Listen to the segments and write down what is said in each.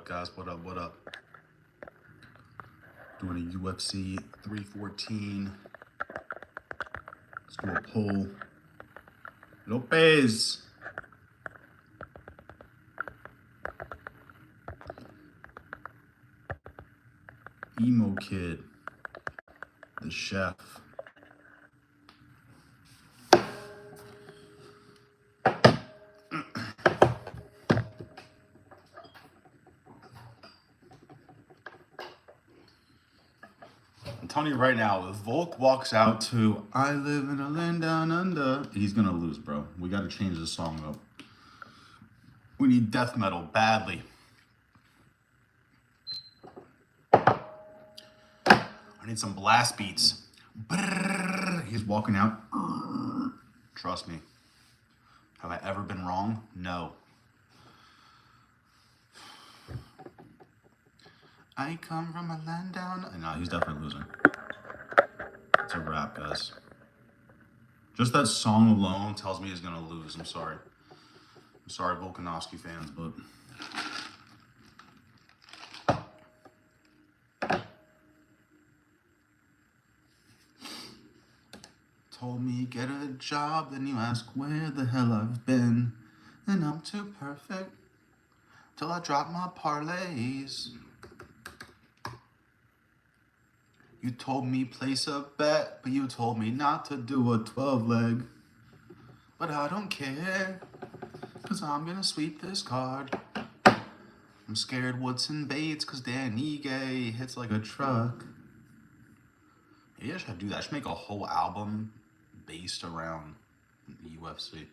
guys? What up? What up? Doing a UFC 314. Let's do a poll. Lopes. Emo Kid. The Chef. I'm telling you right now, if Volk walks out to I Live in a Land Down Under, he's gonna lose, bro. We gotta change the song up. We need death metal badly. I need some blast beats. Brrr. He's walking out. Trust me. Have I ever been wrong? No. I come from a land down. No, he's definitely losing. It's a wrap, guys. Just that song alone tells me he's gonna lose. I'm sorry. I'm sorry, Volkanovski fans, but told me get a job, then you ask where the hell I've been, and I'm too perfect till I drop my parlays. You told me place a bet, but you told me not to do a 12-leg. But I don't care, cause I'm gonna sweep this card. I'm scared Woodson Bates, cause Danny Gay hits like a truck. Maybe I should do that. I should make a whole album based around the UFC.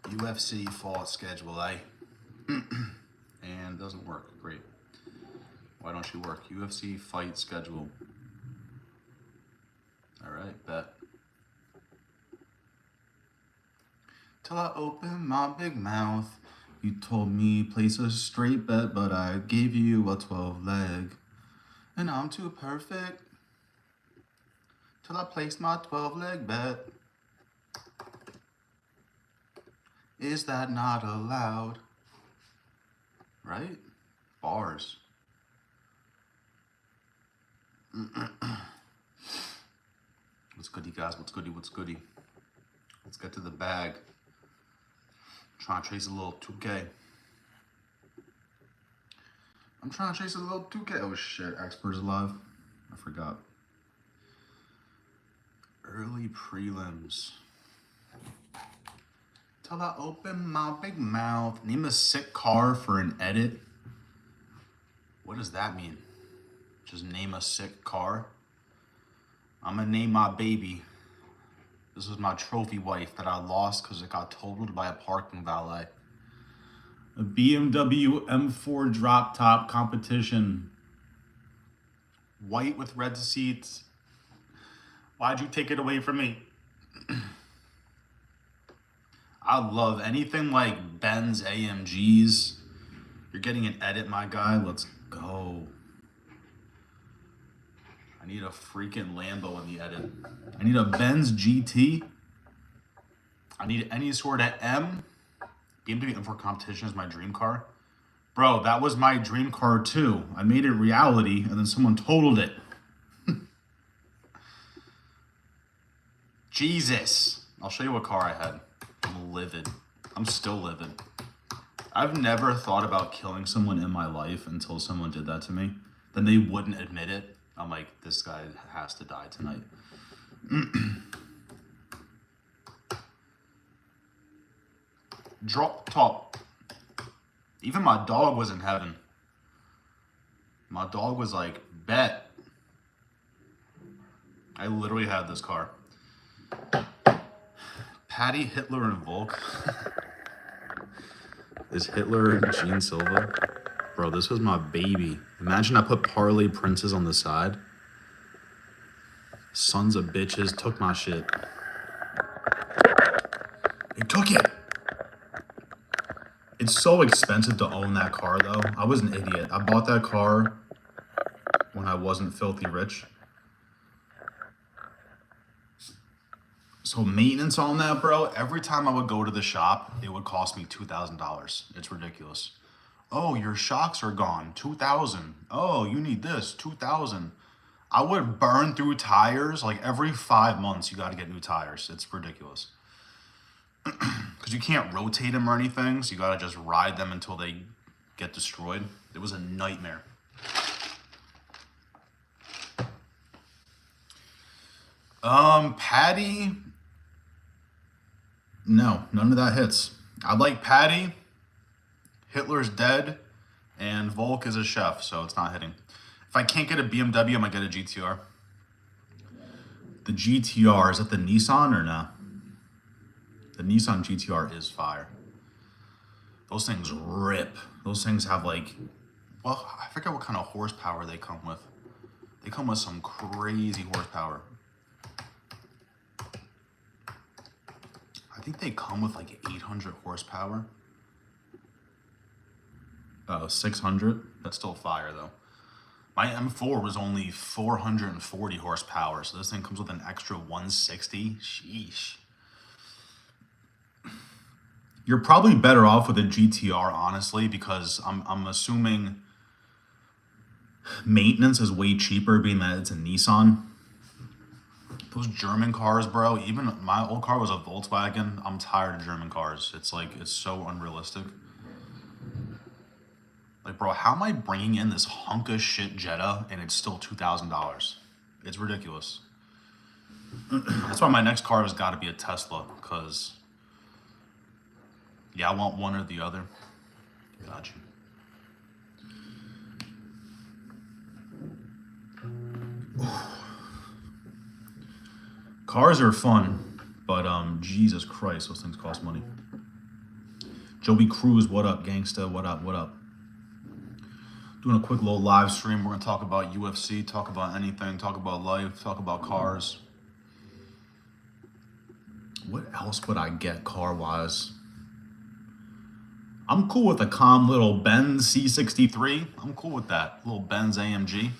UFC fall schedule, eh? And it doesn't work. Great. Why don't you work? UFC fight schedule. All right, bet. Till I open my big mouth. You told me place a straight bet, but I gave you a 12-leg. And I'm too perfect till I place my 12-leg bet. Is that not allowed? Right? Bars. What's goody, guys? What's goody? What's goody? Let's get to the bag. Trying to chase a little 2K. I'm trying to chase a little 2K. Oh shit, Expert's live. I forgot. Early prelims. Till I open my big mouth. Name a sick car for an edit. What does that mean? Just name a sick car? I'm gonna name my baby. This is my trophy wife that I lost because it got totaled by a parking valet. A BMW M4 drop top competition. White with red seats. Why'd you take it away from me? I love anything like Benz AMGs. You're getting an edit, my guy. Let's go. I need a freaking Lambo in the edit. I need a Benz GT. I need any sort of M. BMW M4 competition is my dream car. Bro, that was my dream car too. I made it reality and then someone totaled it. Jesus. I'll show you what car I had. I'm livid. I'm still livid. I've never thought about killing someone in my life until someone did that to me. Then they wouldn't admit it. I'm like, this guy has to die tonight. Drop top. Even my dog was in heaven. My dog was like, bet. I literally had this car. Patty, Hitler, and Volk. Is Hitler Gene Silva? Bro, this was my baby. Imagine I put Parlay Princes on the side. Sons of bitches took my shit. They took it. It's so expensive to own that car, though. I was an idiot. I bought that car when I wasn't filthy rich. So maintenance on that, bro, every time I would go to the shop, it would cost me $2,000. It's ridiculous. Oh, your shocks are gone. 2,000. Oh, you need this. 2,000. I would burn through tires like every 5 months. You got to get new tires. It's ridiculous. Because you can't rotate them or anything, so you got to just ride them until they get destroyed. It was a nightmare. Patty. No, none of that hits. I like Patty. Hitler's dead, and Volk is a chef, so it's not hitting. If I can't get a BMW, I might get a GTR. The GTR, is that the Nissan or no? The Nissan GTR is fire. Those things rip. Those things have like, well, I forget what kind of horsepower they come with. They come with some crazy horsepower. I think they come with like 800 horsepower. 600. That's still fire though. My M4 was only 440 horsepower, so this thing comes with an extra 160. Sheesh. You're probably better off with a GTR, honestly, because I'm assuming maintenance is way cheaper, being that it's a Nissan. Those German cars, bro, even my old car was a Volkswagen. I'm tired of German cars. It's like, it's so unrealistic. Like, bro, how am I bringing in this hunk of shit Jetta and it's still $2,000? It's ridiculous. That's why my next car has got to be a Tesla, because, yeah, I want one or the other. Got you. Cars are fun, but Jesus Christ, those things cost money. Joey Cruz, what up, gangsta? What up? What up? Doing a quick little live stream. We're gonna talk about UFC, talk about anything, talk about life, talk about cars. What else would I get car-wise? I'm cool with a calm little Benz C63. I'm cool with that. Little Benz AMG.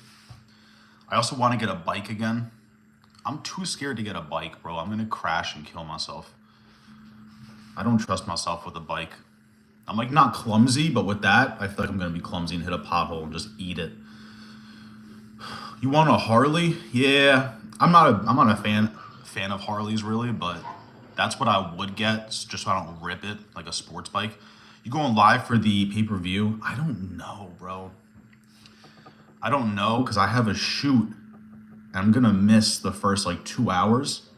I also want to get a bike again. I'm too scared to get a bike, bro. I'm going to crash and kill myself. I don't trust myself with a bike. I'm like not clumsy, but with that, I feel like I'm going to be clumsy and hit a pothole and just eat it. You want a Harley? Yeah. I'm not a fan of Harleys really, but that's what I would get just so I don't rip it like a sports bike. You going live for the pay-per-view? I don't know, bro. I don't know, because I have a shoot and I'm gonna miss the first like 2 hours,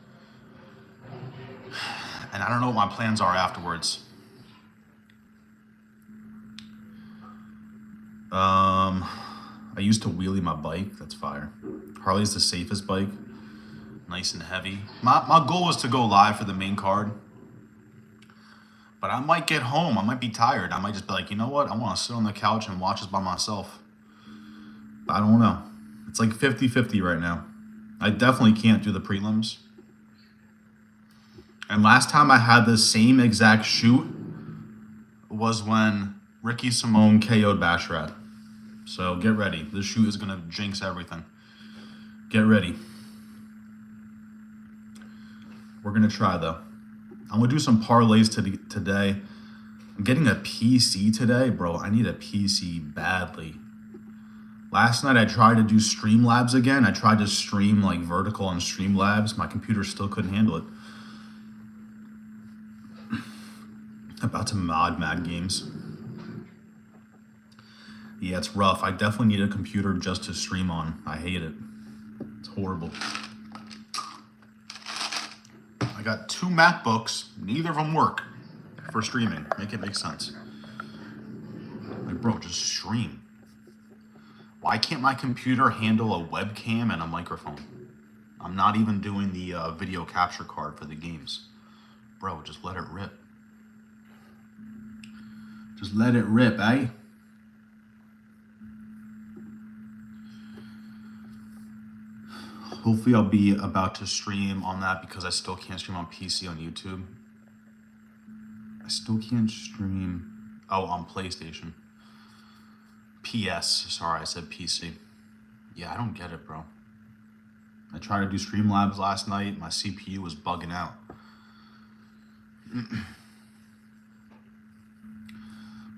and I don't know what my plans are afterwards. I used to wheelie my bike. That's fire. Harley's the safest bike. Nice and heavy. My goal was to go live for the main card, but I might get home. I might be tired. I might just be like, you know what? I want to sit on the couch and watch this by myself. But I don't know. It's like 50-50 right now. I definitely can't do the prelims. And last time I had the same exact shoot was when Ricky Simone KO'd Basharat. So get ready. This shoot is going to jinx everything. Get ready. We're going to try, though. I'm going to do some parlays today. I'm getting a PC today. Bro, I need a PC badly. Last night I tried to do Streamlabs again. I tried to stream like vertical on Streamlabs. My computer still couldn't handle it. About to mod Mad Games. Yeah, it's rough. I definitely need a computer just to stream on. I hate it. It's horrible. I got 2 MacBooks. Neither of them work for streaming. Make it make sense. Like, bro, just stream. Why can't my computer handle a webcam and a microphone? I'm not even doing the video capture card for the games. Bro, just let it rip. Just let it rip, eh? Hopefully I'll be about to stream on that, because I still can't stream on PC on YouTube. I still can't stream. Oh, on PlayStation. PS. Sorry, I said PC. Yeah, I don't get it, bro. I tried to do Streamlabs last night. My CPU was bugging out.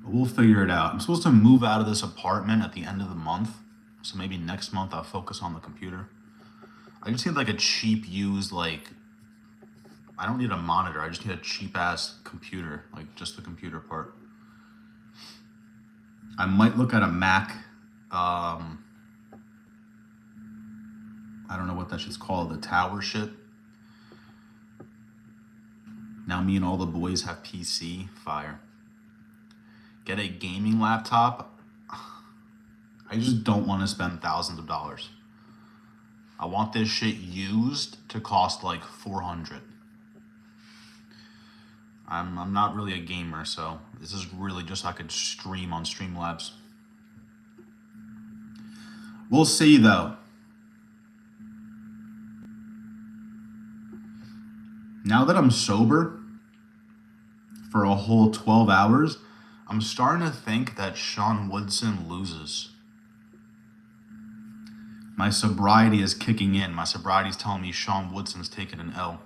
But we'll figure it out. I'm supposed to move out of this apartment at the end of the month. So maybe next month I'll focus on the computer. I just need like a cheap used, like, I don't need a monitor. I just need a cheap ass computer, like just the computer part. I might look at a Mac. I don't know what that shit's called, the tower shit. Now me and all the boys have PC. Fire. Get a gaming laptop. I just don't want to spend thousands of dollars. I want this shit used to cost like $400. I'm not really a gamer, so this is really just so I could stream on Streamlabs. We'll see though. Now that I'm sober for a whole 12 hours, I'm starting to think that Sean Woodson loses. My sobriety is kicking in. My sobriety is telling me Sean Woodson's taking an L.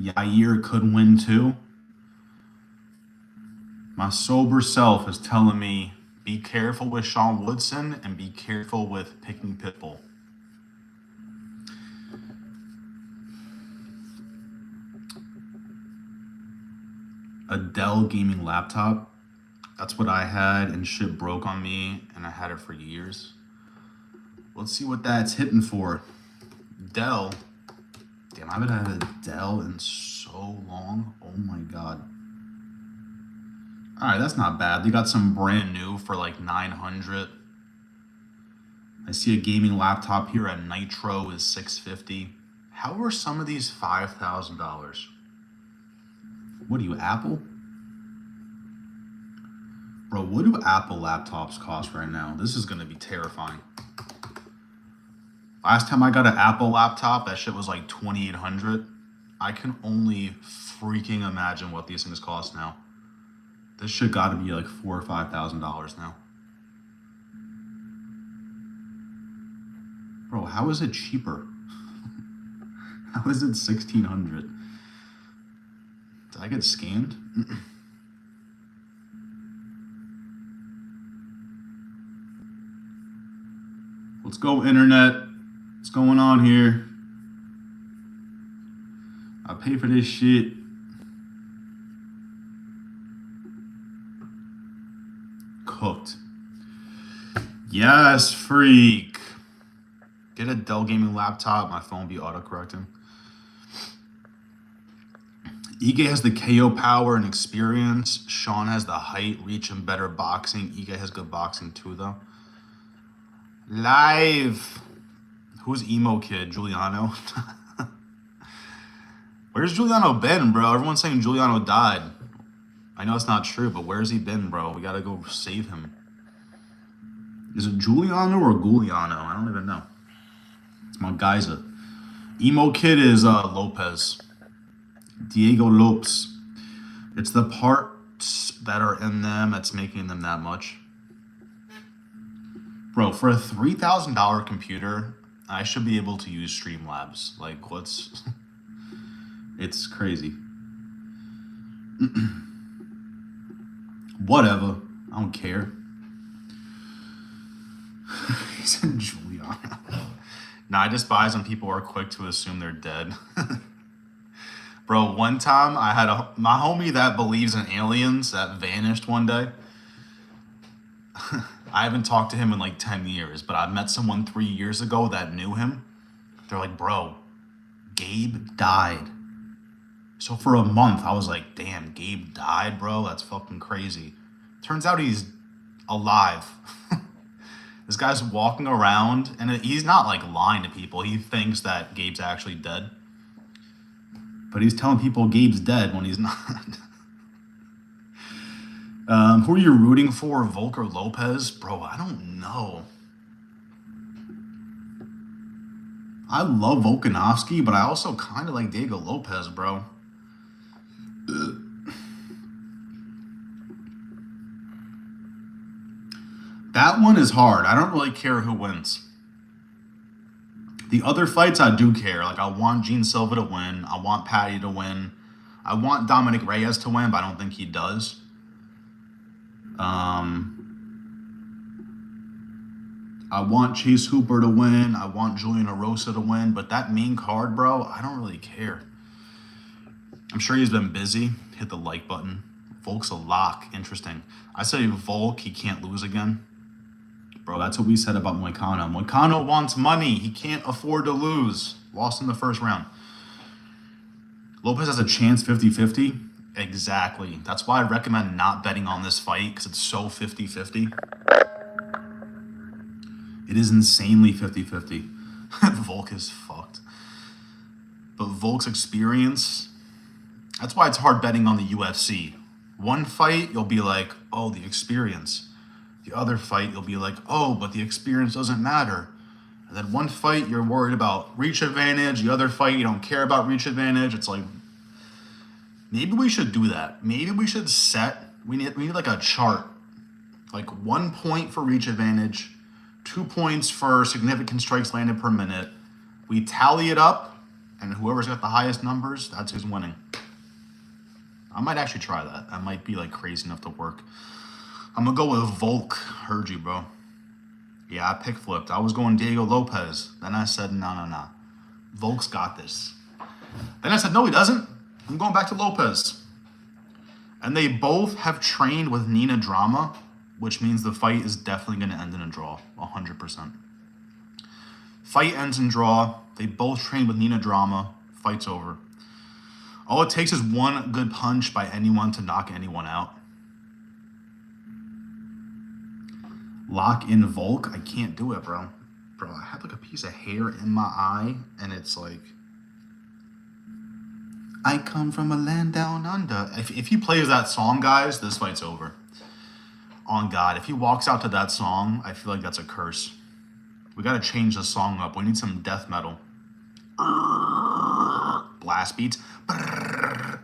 Yair could win too. My sober self is telling me be careful with Sean Woodson and be careful with picking Pitbull. A Dell gaming laptop. That's what I had, and shit broke on me, and I had it for years. Let's see what that's hitting for. Dell. Damn, I haven't had a Dell in so long. Oh my god. Alright, that's not bad. They got some brand new for like $900. I see a gaming laptop here at Nitro is $650. How are some of these $5,000? What are you, Apple? Bro, what do Apple laptops cost right now? This is gonna be terrifying. Last time I got an Apple laptop, that shit was like $2,800. I can only freaking imagine what these things cost now. This shit gotta be like $4,000 or $5,000 now. Bro, how is it cheaper? How is it $1,600? Did I get scammed? Let's go, internet. What's going on here? I pay for this shit. Cooked. Yes, freak. Get a Dell gaming laptop. My phone be autocorrecting. Ige has the KO power and experience. Sean has the height, reach, and better boxing. Ige has good boxing too, though. Live. Who's emo kid? Giuliano? Where's Giuliano been, bro? Everyone's saying Giuliano died. I know it's not true, but where's he been, bro? We gotta go save him. Is it Giuliano or Giuliano? I don't even know. It's my geyser. Emo kid is Lopes. Diego Lopes. It's the parts that are in them that's making them that much. Bro, for a $3,000 computer, I should be able to use Streamlabs. Like, what's... It's crazy. Whatever. I don't care. He said Giuliano. Nah, I despise when people are quick to assume they're dead. Bro, one time I had my homie that believes in aliens that vanished one day. I haven't talked to him in like 10 years, but I met someone 3 years ago that knew him. They're like, bro, Gabe died. So for a month, I was like, damn, Gabe died, bro? That's fucking crazy. Turns out he's alive. This guy's walking around, and he's not like lying to people. He thinks that Gabe's actually dead. But he's telling people Gabe's dead when he's not. Who are you rooting for, Volk or Lopes? Bro, I don't know. I love Volkanovski, but I also kind of like Diego Lopes, bro. that one is hard. I don't really care who wins. The other fights I do care. Like I want Gene Silva to win. I want Patty to win. I want Dominic Reyes to win, but I don't think he does. I want Chase Hooper to win. I want Julian Erosa to win. But that main card, bro, I don't really care. I'm sure he's been busy. Hit the like button. Volk's a lock. Interesting. I say Volk, he can't lose again. Bro, that's what we said about Moicano. Moicano wants money. He can't afford to lose. Lost in the first round. Lopes has a chance 50-50. Exactly. That's why I recommend not betting on this fight, because it's so 50-50. It is insanely 50-50. Volk is fucked. But Volk's experience, that's why it's hard betting on the UFC. One fight, you'll be like, oh, the experience. The other fight, you'll be like, oh, but the experience doesn't matter. And then one fight, you're worried about reach advantage. The other fight, you don't care about reach advantage. It's like, maybe we should do that. Maybe we should we need like a chart. Like 1 point for reach advantage, 2 points for significant strikes landed per minute. We tally it up, and whoever's got the highest numbers, that's who's winning. I might actually try that. That might be like crazy enough to work. I'm going to go with Volk. Heard you, bro. Yeah, I pick flipped. I was going Diego Lopes. Then I said, no. Volk's got this. Then I said, no, he doesn't. I'm going back to Lopes. And they both have trained with Nina Drama, which means the fight is definitely going to end in a draw. 100%. Fight ends in draw. They both trained with Nina Drama. Fight's over. All it takes is one good punch by anyone to knock anyone out. Lock in Volk. I can't do it, bro. Bro, I have like a piece of hair in my eye, and it's like, I come from a land down under. If he plays that song, guys, this fight's over. On God, if he walks out to that song, I feel like that's a curse. We got to change the song up. We need some death metal. Blast beats. Why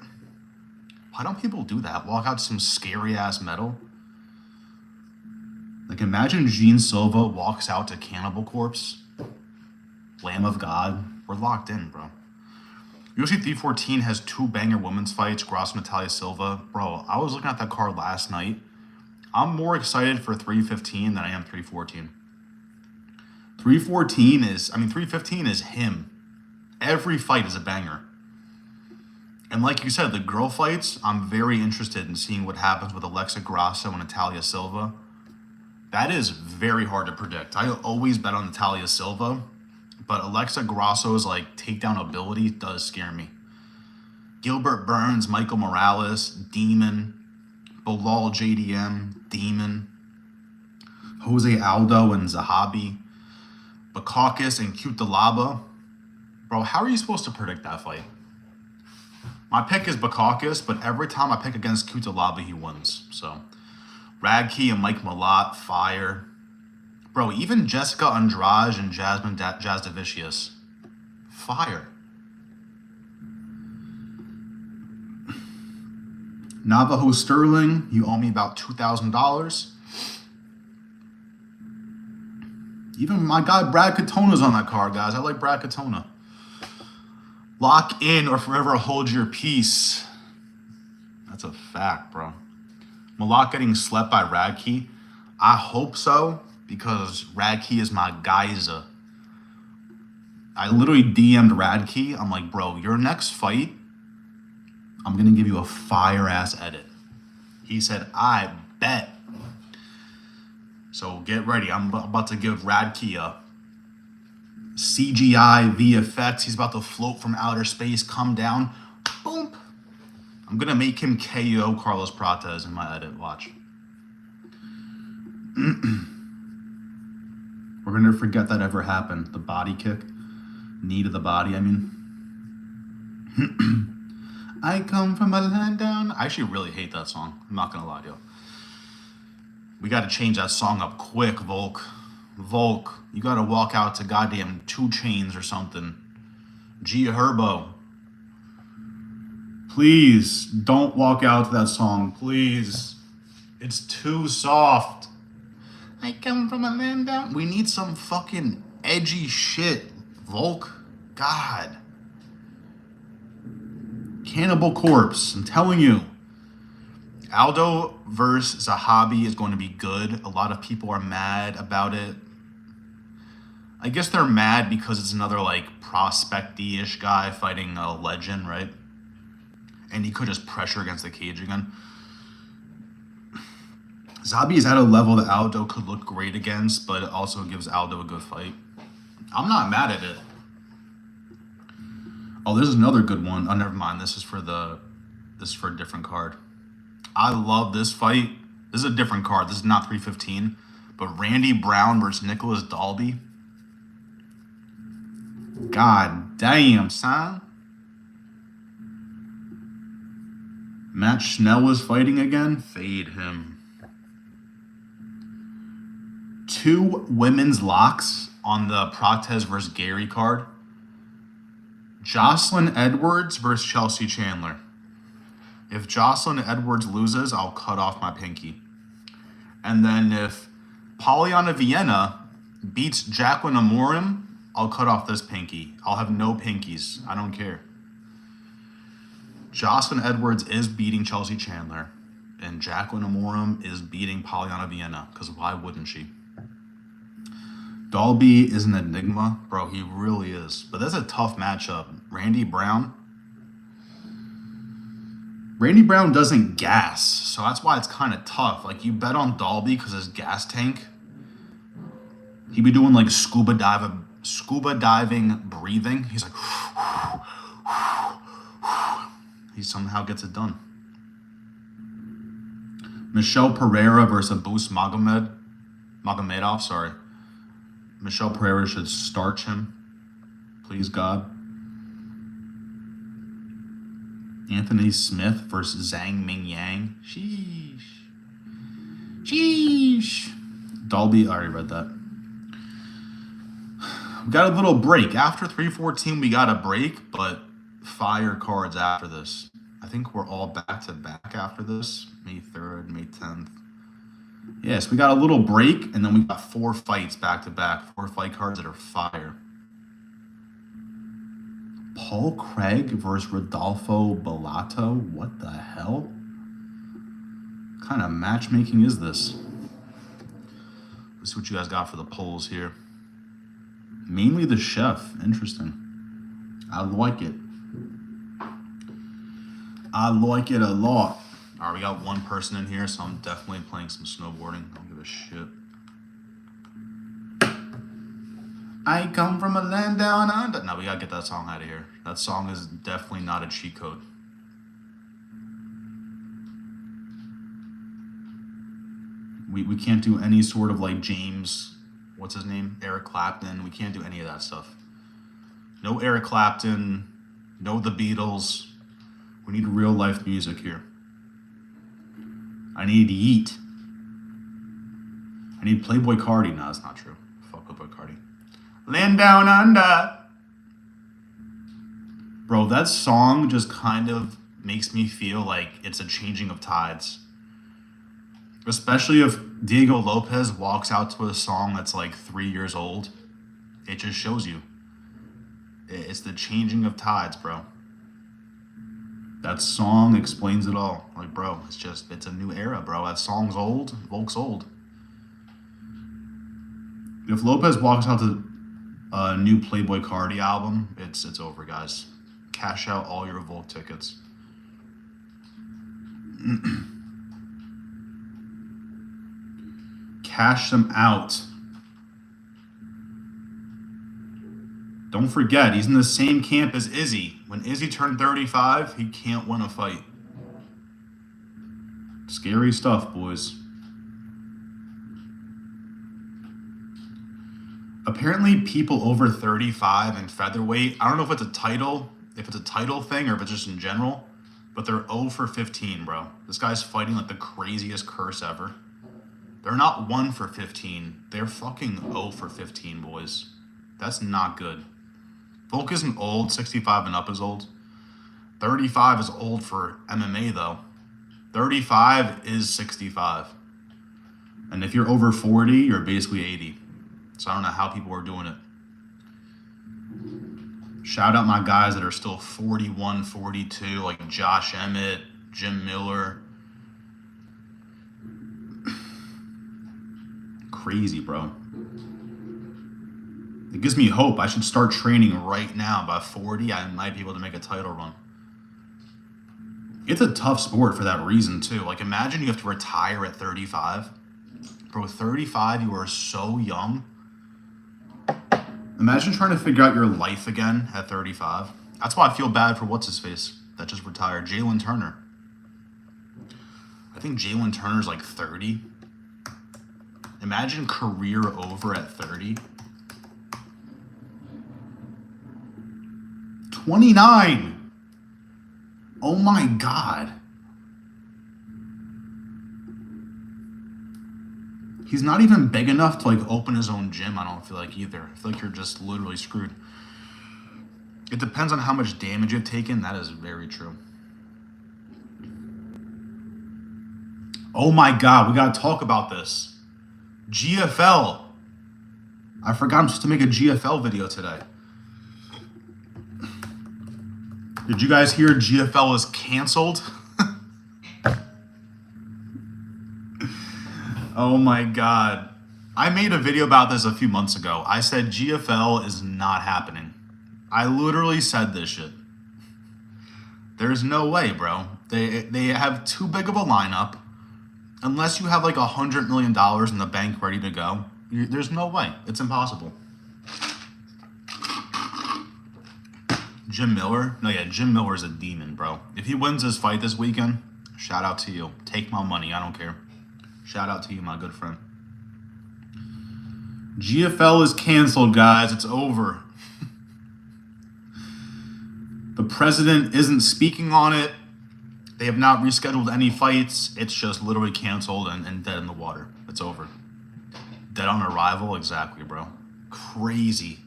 don't people do that? Walk out to some scary-ass metal? Like, imagine Gene Silva walks out to Cannibal Corpse. Lamb of God. We're locked in, bro. UFC 314 has 2 banger women's fights. Gross, Natalia Silva. Bro, I was looking at that card last night. I'm more excited for 315 than I am 314. 315 is him. Every fight is a banger. And like you said, the girl fights, I'm very interested in seeing what happens with Alexa Grasso and Natalia Silva. That is very hard to predict. I always bet on Natalia Silva, but Alexa Grasso's like takedown ability does scare me. Gilbert Burns, Michael Morales, Demon, Bilal JDM, Demon, Jose Aldo and Zahabi, Bakakis and Cutelaba. Bro, how are you supposed to predict that fight? My pick is Bakakis, but every time I pick against Cutelaba, he wins. So, Radke and Mike Malott, fire. Bro, even Jessica Andrade and Jasmine Jazdavicius, fire. Navajo Sterling, you owe me about $2,000. Even my guy Brad Katona's on that card, guys. I like Brad Katona. Lock in or forever hold your peace. That's a fact, bro. Malott getting slept by Radke. I hope so, because Radke is my geyser. I literally DM'd Radke. I'm like, bro, your next fight, I'm going to give you a fire-ass edit. He said, I bet. So get ready. I'm about to give Radke a CGI VFX. He's about to float from outer space, come down, boom. I'm going to make him KO Carlos Prates in my edit. Watch. We're going to forget that ever happened. The body kick. Knee to the body, I mean. I come from a land down. I actually really hate that song. I'm not going to lie to you. We got to change that song up quick, Volk. Volk, you got to walk out to goddamn 2 Chainz or something. G Herbo. Please, don't walk out to that song, please. It's too soft. I come from a land down. We need some fucking edgy shit. Volk. God. Cannibal Corpse. I'm telling you. Aldo versus Zahabi is going to be good. A lot of people are mad about it. I guess they're mad because it's another like prospecty-ish guy fighting a legend, right? And he could just pressure against the cage again. Zabi is at a level that Aldo could look great against, but it also gives Aldo a good fight. I'm not mad at it. Oh, this is another good one. Oh, never mind. This is for a different card. I love this fight. This is a different card. This is not 315, but Randy Brown versus Nicholas Dalby. God damn, son. Matt Schnell is fighting again. Fade him. 2 women's locks on the Protez versus Gary card. Jocelyn Edwards versus Chelsea Chandler. If Jocelyn Edwards loses, I'll cut off my pinky. And then if Polyana Vienna beats Jacqueline Amorim, I'll cut off this pinky. I'll have no pinkies. I don't care. Jocelyn Edwards is beating Chelsea Chandler. And Jacqueline Amorim is beating Polyana Vienna. Because why wouldn't she? Dalby is an enigma. Bro, he really is. But that's a tough matchup. Randy Brown. Randy Brown doesn't gas, so that's why it's kind of tough. Like, you bet on Dalby because his gas tank, he'd be doing like scuba diving breathing. He's like, he somehow gets it done. Michelle Pereira versus Abus Magomedov, sorry. Michelle Pereira should starch him. Please, God. Anthony Smith versus Zhang Ming Yang. Sheesh. Sheesh. Dalby, I already read that. We got a little break. After 314, we got a break, but fire cards after this. I think we're all back to back after this. May 3rd, May 10th. Yes, we got a little break, and then we got 4 fights back to back. 4 fight cards that are fire. Paul Craig versus Rodolfo Bellato. What the hell? What kind of matchmaking is this? Let's see what you guys got for the polls here. Mainly the chef. Interesting. I like it. I like it a lot. All right, we got 1 person in here, so I'm definitely playing some snowboarding. I don't give a shit. I come from a land down under. No, we gotta get that song out of here. That song is definitely not a cheat code. We can't do any sort of like James, what's his name? Eric Clapton. We can't do any of that stuff. No Eric Clapton. No the Beatles. We need real life music here. I need Yeet. I need Playboy Cardi. No, that's not true. Fuck Playboy Cardi. Land down under. Bro, that song just kind of makes me feel like it's a changing of tides. Especially if Diego Lopes walks out to a song that's like 3 years old. It just shows you. It's the changing of tides, bro. That song explains it all. Like, bro, it's a new era, bro. That song's old. Volk's old. If Lopez walks out to a new Playboy Cardi album, it's over, guys. Cash out all your Volk tickets. Cash them out. Don't forget, he's in the same camp as Izzy. When Izzy turned 35, he can't win a fight. Scary stuff, boys. Apparently, people over 35 in featherweight, I don't know if it's a title thing or if it's just in general, but they're 0 for 15, bro. This guy's fighting like the craziest curse ever. They're not 1 for 15. They're fucking 0 for 15, boys. That's not good. Volk isn't old. 65 and up is old. 35 is old for MMA, though. 35 is 65. And if you're over 40, you're basically 80. So I don't know how people are doing it. Shout out my guys that are still 41, 42, like Josh Emmett, Jim Miller. Crazy, bro. It gives me hope. I should start training right now. By 40, I might be able to make a title run. It's a tough sport for that reason, too. Like, imagine you have to retire at 35. Bro, 35, you are so young. Imagine trying to figure out your life again at 35. That's why I feel bad for what's-his-face that just retired. Jalen Turner. I think Jalen Turner's like 30. Imagine career over at 30. 29. Oh my God. He's not even big enough to like open his own gym, I don't feel like either. I feel like you're just literally screwed. It depends on how much damage you've taken. That is very true. Oh my God, we gotta talk about this. GFL. I forgot I'm supposed to make a GFL video today. Did you guys hear GFL is canceled? Oh my God. I made a video about this a few months ago. I said GFL is not happening. I literally said this shit. There's no way, bro. They have too big of a lineup. Unless you have like $100 million in the bank ready to go, there's no way. It's impossible. Jim Miller? No, yeah, Jim Miller's a demon, bro. If he wins this fight this weekend, shout out to you. Take my money. I don't care. Shout out to you, my good friend. GFL is canceled, guys. It's over. The president isn't speaking on it. They have not rescheduled any fights. It's just literally canceled and dead in the water. It's over. Dead on arrival? Exactly, bro. Crazy.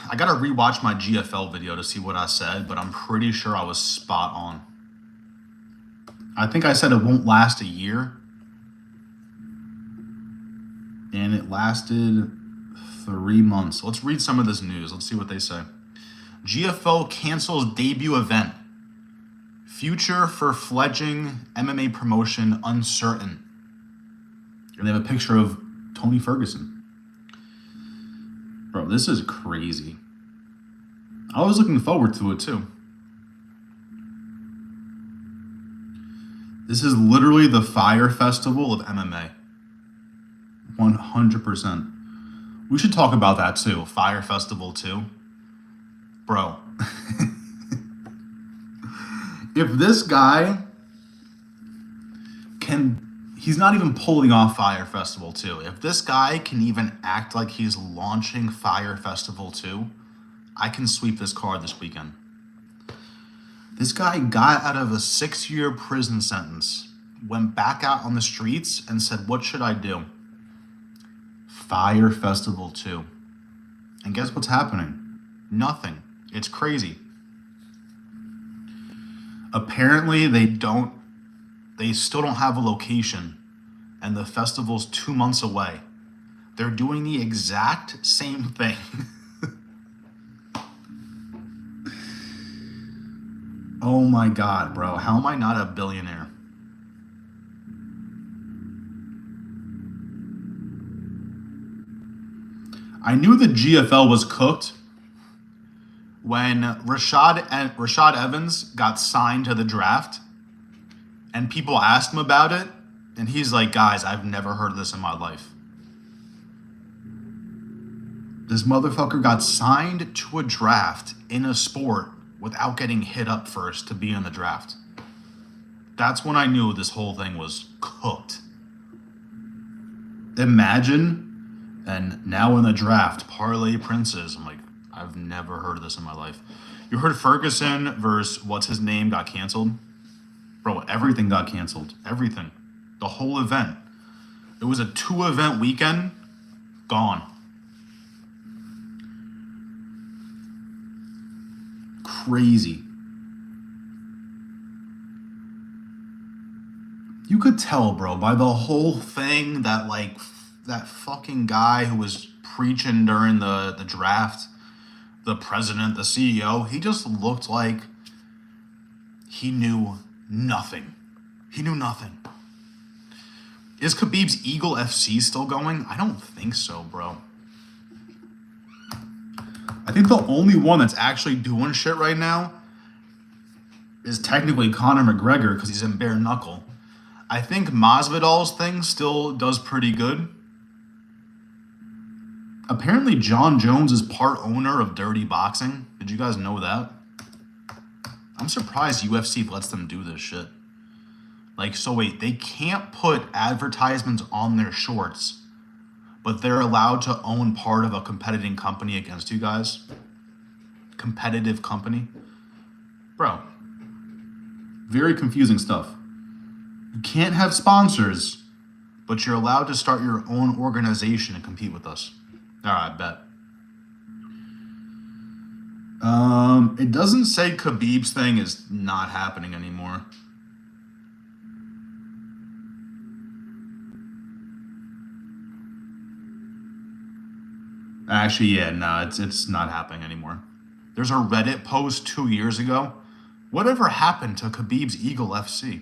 I gotta rewatch my GFL video to see what I said, but I'm pretty sure I was spot on. I think I said it won't last a year. And it lasted 3 months. Let's read some of this news. Let's see what they say. GFL cancels debut event. Future for fledgling MMA promotion uncertain. And they have a picture of Tony Ferguson. Bro, this is crazy. I was looking forward to it too. This is literally the Fire Festival of MMA. 100%. We should talk about that too. Fire Festival 2. Bro. If this guy can, he's not even pulling off Fire Festival 2. If this guy can even act like he's launching Fire Festival 2, I can sweep this card this weekend. This guy got out of a 6-year prison sentence, went back out on the streets and said, what should I do? Fire Festival 2. And guess what's happening? Nothing. It's crazy. Apparently they still don't have a location and the festival's 2 months away. They're doing the exact same thing. Oh my God, bro. How am I not a billionaire? I knew the GFL was cooked when Rashad Evans got signed to the draft and people asked him about it and he's like, guys, I've never heard of this in my life. This motherfucker got signed to a draft in a sport without getting hit up first to be in the draft. That's when I knew this whole thing was cooked. Imagine, and now in the draft, Parlay Princes. I'm like, I've never heard of this in my life. You heard Ferguson versus what's his name got canceled? Bro, everything got canceled. Everything. The whole event. It was a 2-event weekend. Gone. Crazy. You could tell, bro, by the whole thing that, like, that fucking guy who was preaching during the draft, the president, the CEO, he just looked like he knew nothing. He knew nothing. Is Khabib's Eagle FC still going? I don't think so, bro. I think the only one that's actually doing shit right now is technically Conor McGregor because he's in bare knuckle. I think Masvidal's thing still does pretty good. Apparently, John Jones is part owner of Dirty Boxing. Did you guys know that? I'm surprised UFC lets them do this shit. Like, so wait, they can't put advertisements on their shorts, but they're allowed to own part of a competing company against you guys? Competitive company? Bro. Very confusing stuff. You can't have sponsors, but you're allowed to start your own organization and compete with us. All right, bet. It doesn't say Khabib's thing is not happening anymore. Actually, yeah, no, it's not happening anymore. There's a Reddit post 2 years ago. Whatever happened to Khabib's Eagle FC?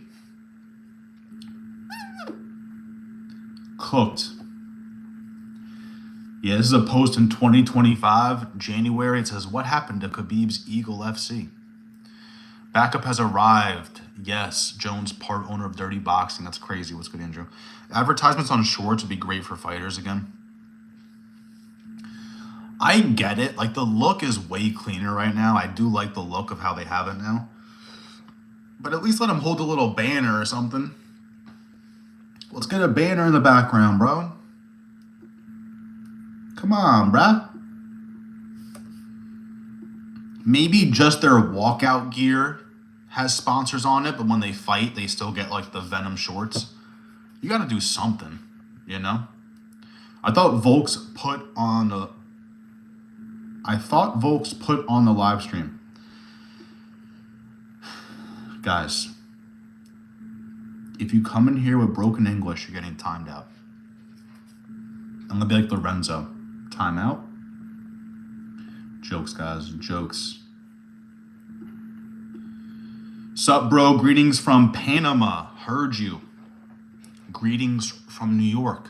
Cooked. Yeah, this is a post in 2025, January. It says, what happened to Khabib's Eagle FC? Backup has arrived. Yes, Jones, part owner of Dirty Boxing. That's crazy. What's good, Andrew? Advertisements on shorts would be great for fighters again. I get it. Like, the look is way cleaner right now. I do like the look of how they have it now. But at least let them hold a little banner or something. Let's get a banner in the background, bro. Come on, bruh. Maybe just their walkout gear has sponsors on it, but when they fight, they still get, like, the Venom shorts. You gotta do something, you know? I thought Volk's put on the live stream. Guys, if you come in here with broken English, you're getting timed out. I'm gonna be like Lorenzo. Time out. Jokes, guys, jokes. Sup, bro? Greetings from Panama. Heard you. Greetings from New York.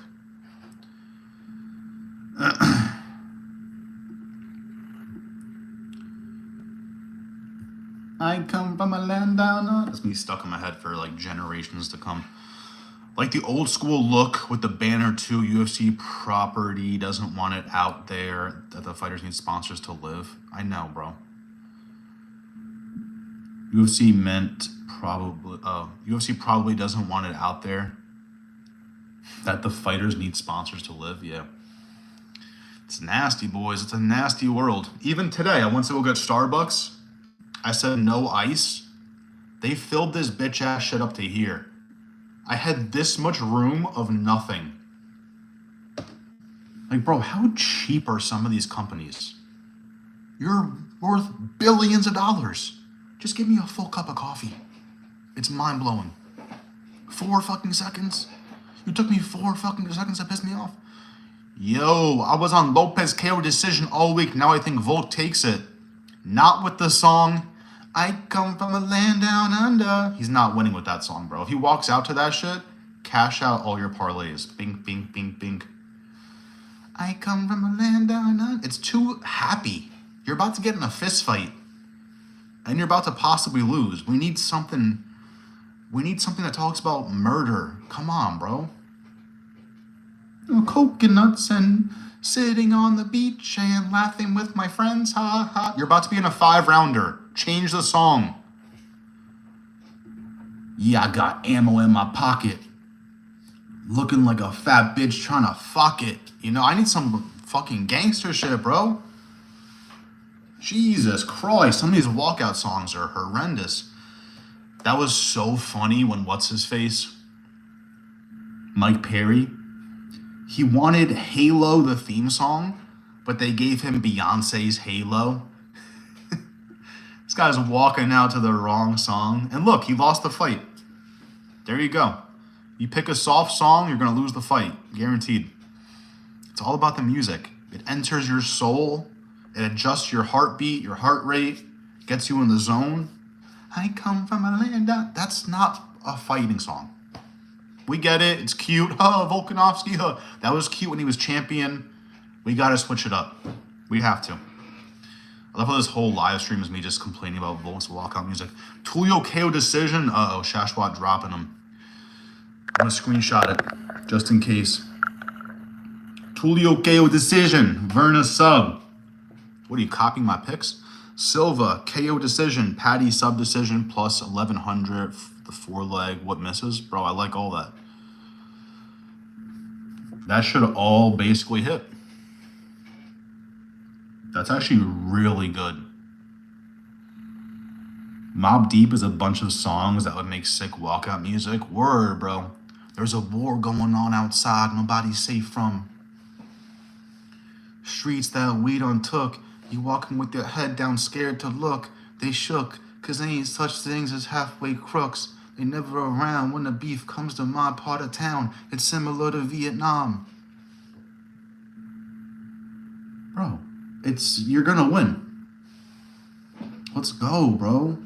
I come from a land down on... That's me stuck in my head for, like, generations to come. Like the old school look with the banner too. UFC property doesn't want it out there that the fighters need sponsors to live. I know, bro. UFC probably doesn't want it out there that the fighters need sponsors to live. Yeah. It's nasty, boys. It's a nasty world. Even today, I went to go get Starbucks. I said no ice. They filled this bitch ass shit up to here. I had this much room of nothing. Like, bro, how cheap are some of these companies? You're worth billions of dollars. Just give me a full cup of coffee. It's mind-blowing. 4 fucking seconds? You took me 4 fucking seconds to piss me off. Yo, I was on Lopes KO decision all week. Now I think Volk takes it. Not with the song, I come from a land down under. He's not winning with that song, bro. If he walks out to that shit, cash out all your parlays. Bink, bink, bink, bink. I come from a land down under. It's too happy. You're about to get in a fist fight. And you're about to possibly lose. We need something that talks about murder. Come on, bro. Coconuts and sitting on the beach and laughing with my friends. Ha ha. You're about to be in a 5-rounder. Change the song. Yeah, I got ammo in my pocket. Looking like a fat bitch trying to fuck it. You know, I need some fucking gangster shit, bro. Jesus Christ, some of these walkout songs are horrendous. That was so funny when what's-his-face? Mike Perry. He wanted Halo, the theme song, but they gave him Beyonce's Halo. This guy's walking out to the wrong song. And look, he lost the fight. There you go. You pick a soft song, you're going to lose the fight. Guaranteed. It's all about the music. It enters your soul. It adjusts your heartbeat, your heart rate, gets you in the zone. I come from a land down. That's not a fighting song. We get it. It's cute. Oh, Volkanovski. That was cute when he was champion. We got to switch it up. We have to. I love how this whole live stream is me just complaining about Volk's walkout music. Tulio KO decision. Uh-oh, Shashwat dropping him. I'm going to screenshot it just in case. Tulio KO decision. Verna sub. What are you, copying my picks? Silva, KO decision. Patty sub decision plus 1100. The 4-leg. What misses? Bro, I like all that. That should all basically hit. That's actually really good. Mobb Deep is a bunch of songs that would make sick walkout music. Word, bro. There's a war going on outside nobody's safe from. Streets that we done took. You walking with your head down scared to look. They shook, cause there ain't such things as halfway crooks. They never around when the beef comes to my part of town. It's similar to Vietnam. Bro, you're gonna win. Let's go, bro.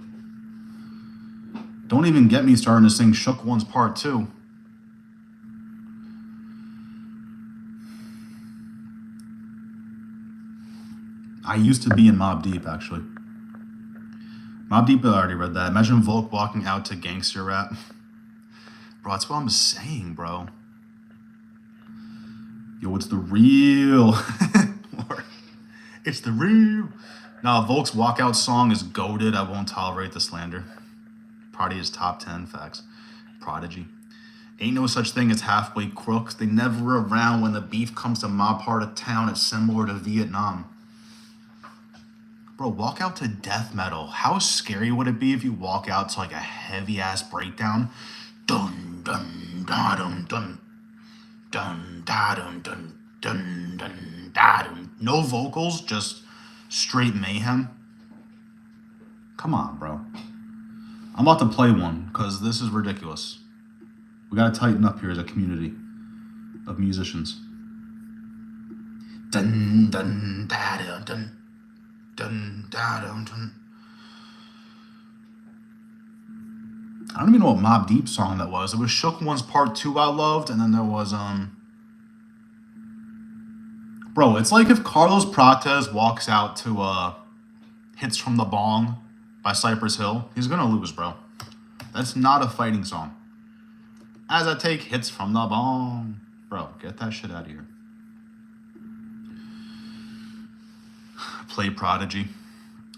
Don't even get me starting to sing Shook One's Part 2. I used to be in Mobb Deep, actually. Mobb Deep, I already read that. Imagine Volk walking out to gangster rap. Bro, that's what I'm saying, bro. Yo, it's the real. It's the real. Nah, Volk's walkout song is goated. I won't tolerate the slander. Probably his top 10 facts. Prodigy. Ain't no such thing as halfway crooks. They never around when the beef comes to my part of town. It's similar to Vietnam. Bro, walk out to death metal. How scary would it be if you walk out to like a heavy ass breakdown? Dun dun da dun dun dun da dun dun dun dun da dun. No vocals, just straight mayhem. Come on, bro. I'm about to play one because this is ridiculous. We gotta tighten up here as a community of musicians. Dun dun da dun dun. Dun, da, dun, dun. I don't even know what Mobb Deep song that was. It was Shook One's Part 2 I loved, and then there was bro, it's like if Carlos Prates walks out to Hits from the Bong by Cypress Hill, he's gonna lose, bro. That's not a fighting song. As I take hits from the bong. Bro, get that shit out of here. Play Prodigy.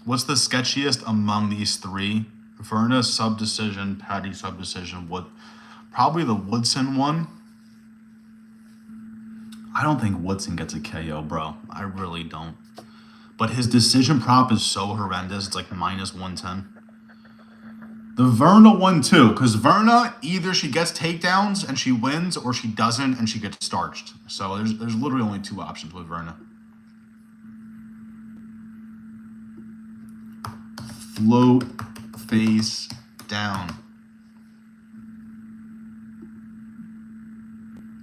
What's the sketchiest among these three? Verna sub-decision, Patty sub-decision, probably the Woodson one. I don't think Woodson gets a KO, bro. I really don't. But his decision prop is so horrendous. It's like minus 110. The Verna one too, because Verna, either she gets takedowns and she wins, or she doesn't and she gets starched. So there's literally only two options with Verna. Float face down.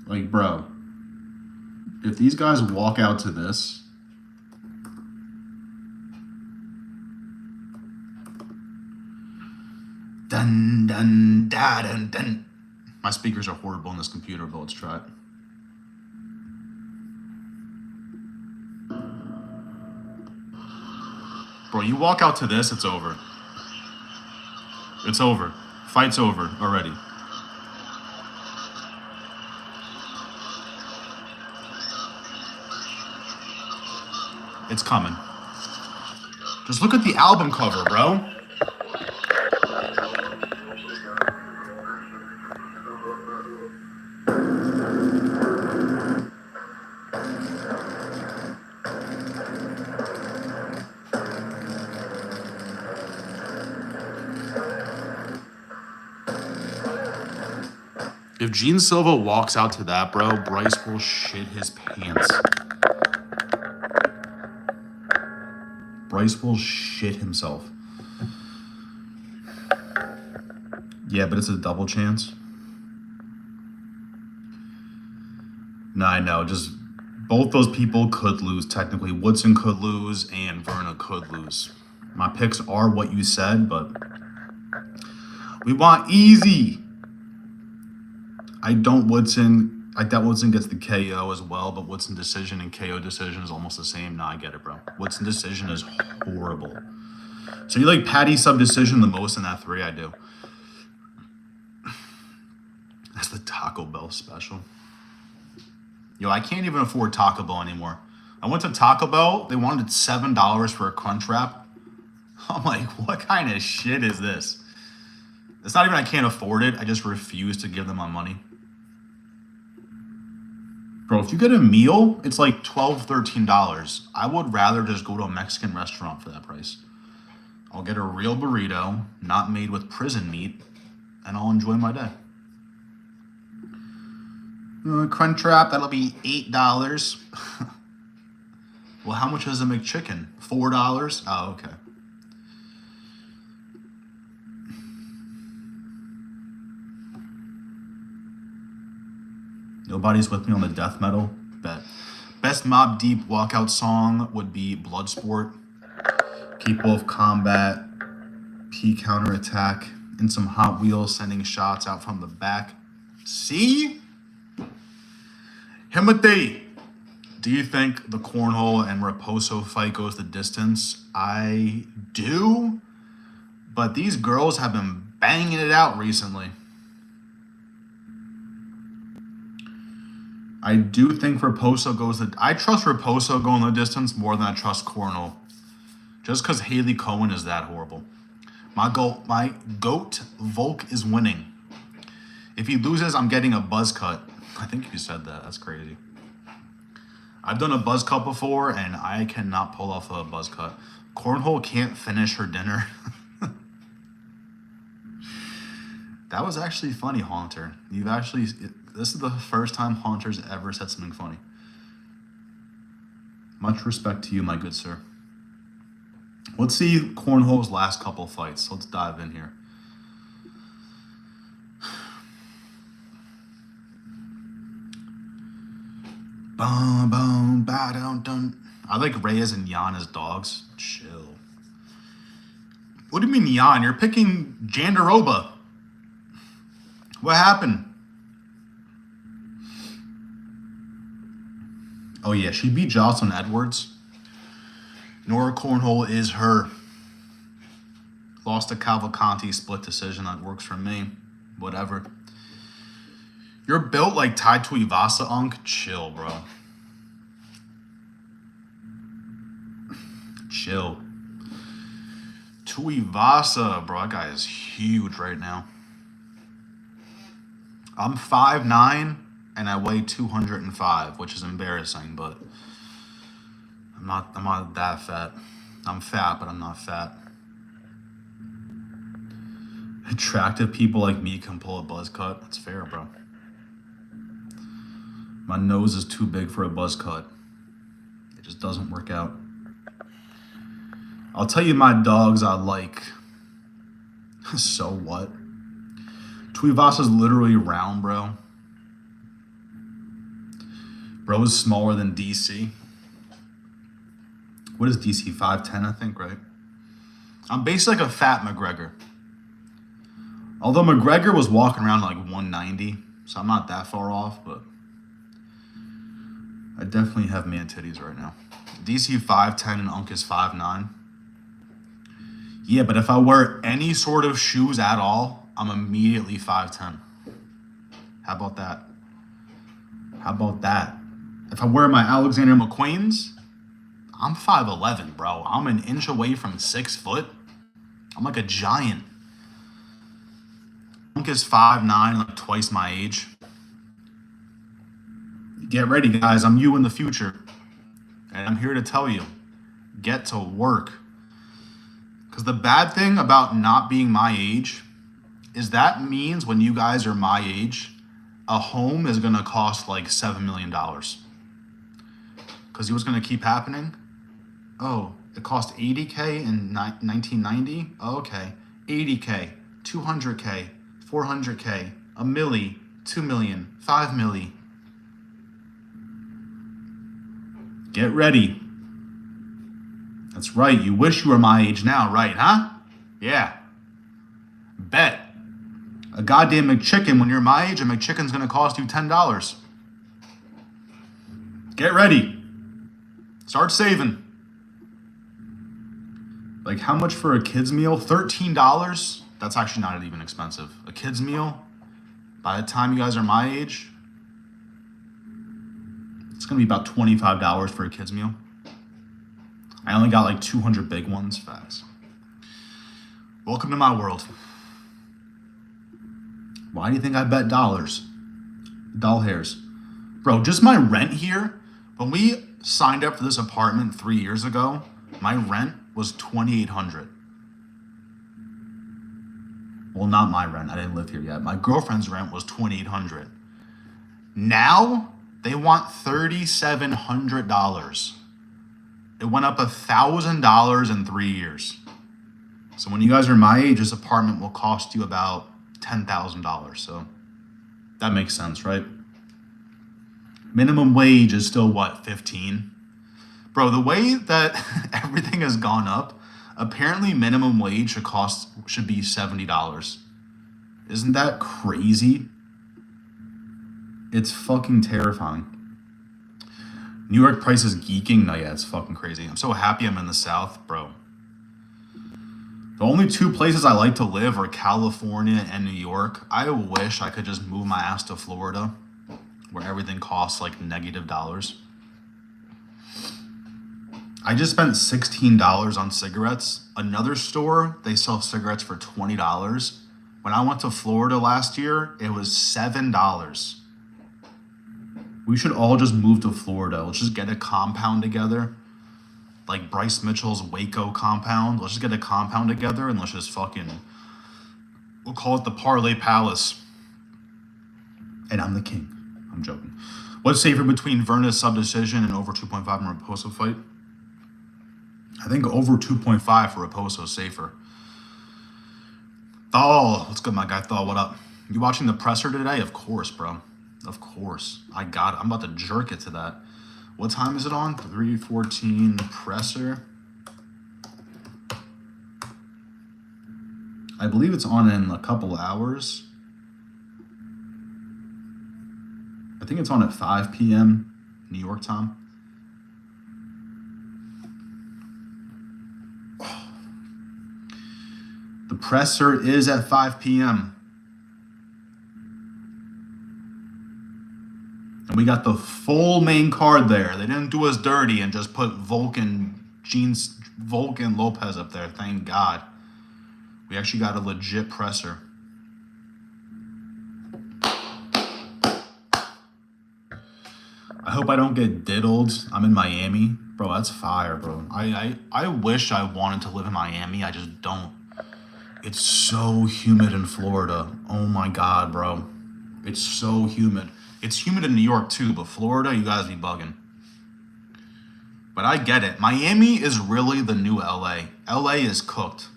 Like, bro, if these guys walk out to this, dun dun da dun dun. My speakers are horrible on this computer, but let's try it. Bro, you walk out to this, it's over. It's over. Fight's over already. It's coming. Just look at the album cover, bro. If Gene Silva walks out to that, bro, Bryce will shit his pants. Bryce will shit himself. Yeah, but it's a double chance. No, I know. Just both those people could lose. Technically, Woodson could lose and Verna could lose. My picks are what you said, but we want easy. I don't Woodson. I doubt Woodson gets the KO as well, but Woodson decision and KO decision is almost the same. Nah, I get it, bro. Woodson decision is horrible. So you like Patty sub decision the most in that three? I do. That's the Taco Bell special. Yo, I can't even afford Taco Bell anymore. I went to Taco Bell. They wanted $7 for a crunch wrap. I'm like, what kind of shit is this? It's not even I can't afford it. I just refuse to give them my money. Bro, if you get a meal, it's like $12, $13. I would rather just go to a Mexican restaurant for that price. I'll get a real burrito, not made with prison meat, and I'll enjoy my day. Crunch wrap, that'll be $8. Well, how much is a McChicken? $4? Oh, okay. Nobody's with me on the death metal. Bet. Best Mob Deep walkout song would be Bloodsport. Keep Wolf Combat. P Counterattack. And some Hot Wheels sending shots out from the back. See? Himothy. Do you think the Cornhole and Raposo fight goes the distance? I do. But these girls have been banging it out recently. I do think Raposo goes the... I trust Raposo going the distance more than I trust Cornhole. Just because Haley Cohen is that horrible. My goat, Volk, is winning. If he loses, I'm getting a buzz cut. I think you said that. That's crazy. I've done a buzz cut before, and I cannot pull off a buzz cut. Cornhole can't finish her dinner. That was actually funny, Haunter. You've actually... This is the first time Haunter's ever said something funny. Much respect to you, my good sir. Let's see Cornhole's last couple fights. Let's dive in here. Boom, boom, ba dun dun. I like Reyes and Yan as dogs. Chill. What do you mean, Yan? You're picking Jandaroba. What happened? Oh, yeah, she beat Jocelyn Edwards. Nora Cornhole is her. Lost to Cavalcanti, split decision. That works for me. Whatever. You're built like Tai Tuivasa, Unk. Chill, bro. Chill. Tuivasa, bro. That guy is huge right now. I'm 5'9", and I weigh 205, which is embarrassing, but I'm not that fat. I'm fat, but I'm not fat. Attractive people like me can pull a buzz cut. That's fair, bro. My nose is too big for a buzz cut. It just doesn't work out. I'll tell you my dogs I like. So what? Tuivasa's literally round, bro. Bro is smaller than DC. What is DC? 5'10", I think, right? I'm basically like a fat McGregor. Although McGregor was walking around like 190, so I'm not that far off, but I definitely have man titties right now. DC 5'10" and Unk is 5'9". Yeah, but if I wear any sort of shoes at all, I'm immediately 5'10". How about that? How about that? If I wear my Alexander McQueen's, I'm 5'11", bro. I'm an inch away from 6 foot. I'm like a giant. Unk is 5'9", like twice my age. Get ready, guys. I'm you in the future. And I'm here to tell you, get to work. Because the bad thing about not being my age is that means when you guys are my age, a home is going to cost like $7 million. Because you know what's going to keep happening? Oh, it cost $80K in 1990? Oh, okay. $80K, $200K, $400K, $1 million, $2 million, $5 million. Get ready. That's right. You wish you were my age now, right, huh? Yeah. Bet. A goddamn McChicken, when you're my age, a McChicken's going to cost you $10. Get ready. Start saving. Like, how much for a kid's meal? $13? That's actually not even expensive. A kid's meal, by the time you guys are my age, it's going to be about $25 for a kid's meal. I only got like 200 big ones. Facts. Welcome to my world. Why do you think I bet dollars? Doll hairs. Bro, just my rent here, when we signed up for this apartment 3 years ago, my rent was $2,800. Well, not my rent. I didn't live here yet. My girlfriend's rent was $2,800. Now they want $3,700. It went up $1,000 in 3 years. So when you guys are my age, this apartment will cost you about $10,000. So that makes sense, right? Minimum wage is still what, 15? Bro, the way that everything has gone up, apparently minimum wage should be $70. Isn't that crazy? It's fucking terrifying. New York prices geeking? No, yeah, it's fucking crazy. I'm so happy I'm in the South, bro. The only two places I like to live are California and New York. I wish I could just move my ass to Florida, where everything costs like $. I just spent $16 on cigarettes. Another store, they sell cigarettes for $20. When I went to Florida last year, it was $7. We should all just move to Florida. Let's just get a compound together. Like Bryce Mitchell's Waco compound. Let's just get a compound together and let's just we'll call it the Parlay Palace. And I'm the king. I'm joking. What's safer between Verna's subdecision and over 2.5 in Raposo fight? I think over 2.5 for Raposo is safer. Thal, what's good, my guy? Thal, what up? You watching the presser today? Of course, bro. Of course. I got it. I'm about to jerk it to that. What time is it on? 3:14 presser. I believe it's on in a couple hours. I think it's on at 5 p.m. New York time. The presser is at 5 p.m. And we got the full main card there. They didn't do us dirty and just put Volk and Lopes up there. Thank God. We actually got a legit presser. I hope I don't get diddled. I'm in Miami. Bro, that's fire, bro. I wish I wanted to live in Miami. I just don't. It's so humid in Florida. Oh my God, bro. It's so humid. It's humid in New York too, but Florida, you guys be bugging. But I get it. Miami is really the new LA. LA is cooked.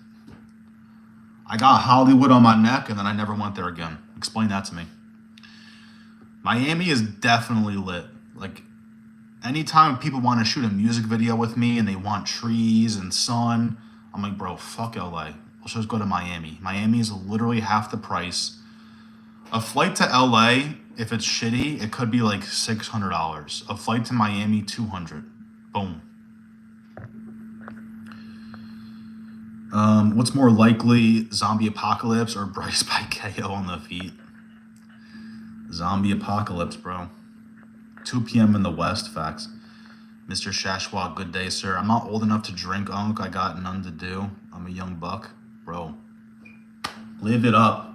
I got Hollywood on my neck and then I never went there again. Explain that to me. Miami is definitely lit. Like, anytime people want to shoot a music video with me and they want trees and sun, I'm like, bro, fuck LA. Let's just go to Miami. Miami is literally half the price. A flight to LA, if it's shitty, it could be like $600. A flight to Miami, $200. Boom. What's more likely, zombie apocalypse or Bryce by KO on the feet? Zombie apocalypse, bro. 2 p.m. in the West, facts. Mr. Shashwa, good day, sir. I'm not old enough to drink, Unk. I got none to do. I'm a young buck. Bro, live it up.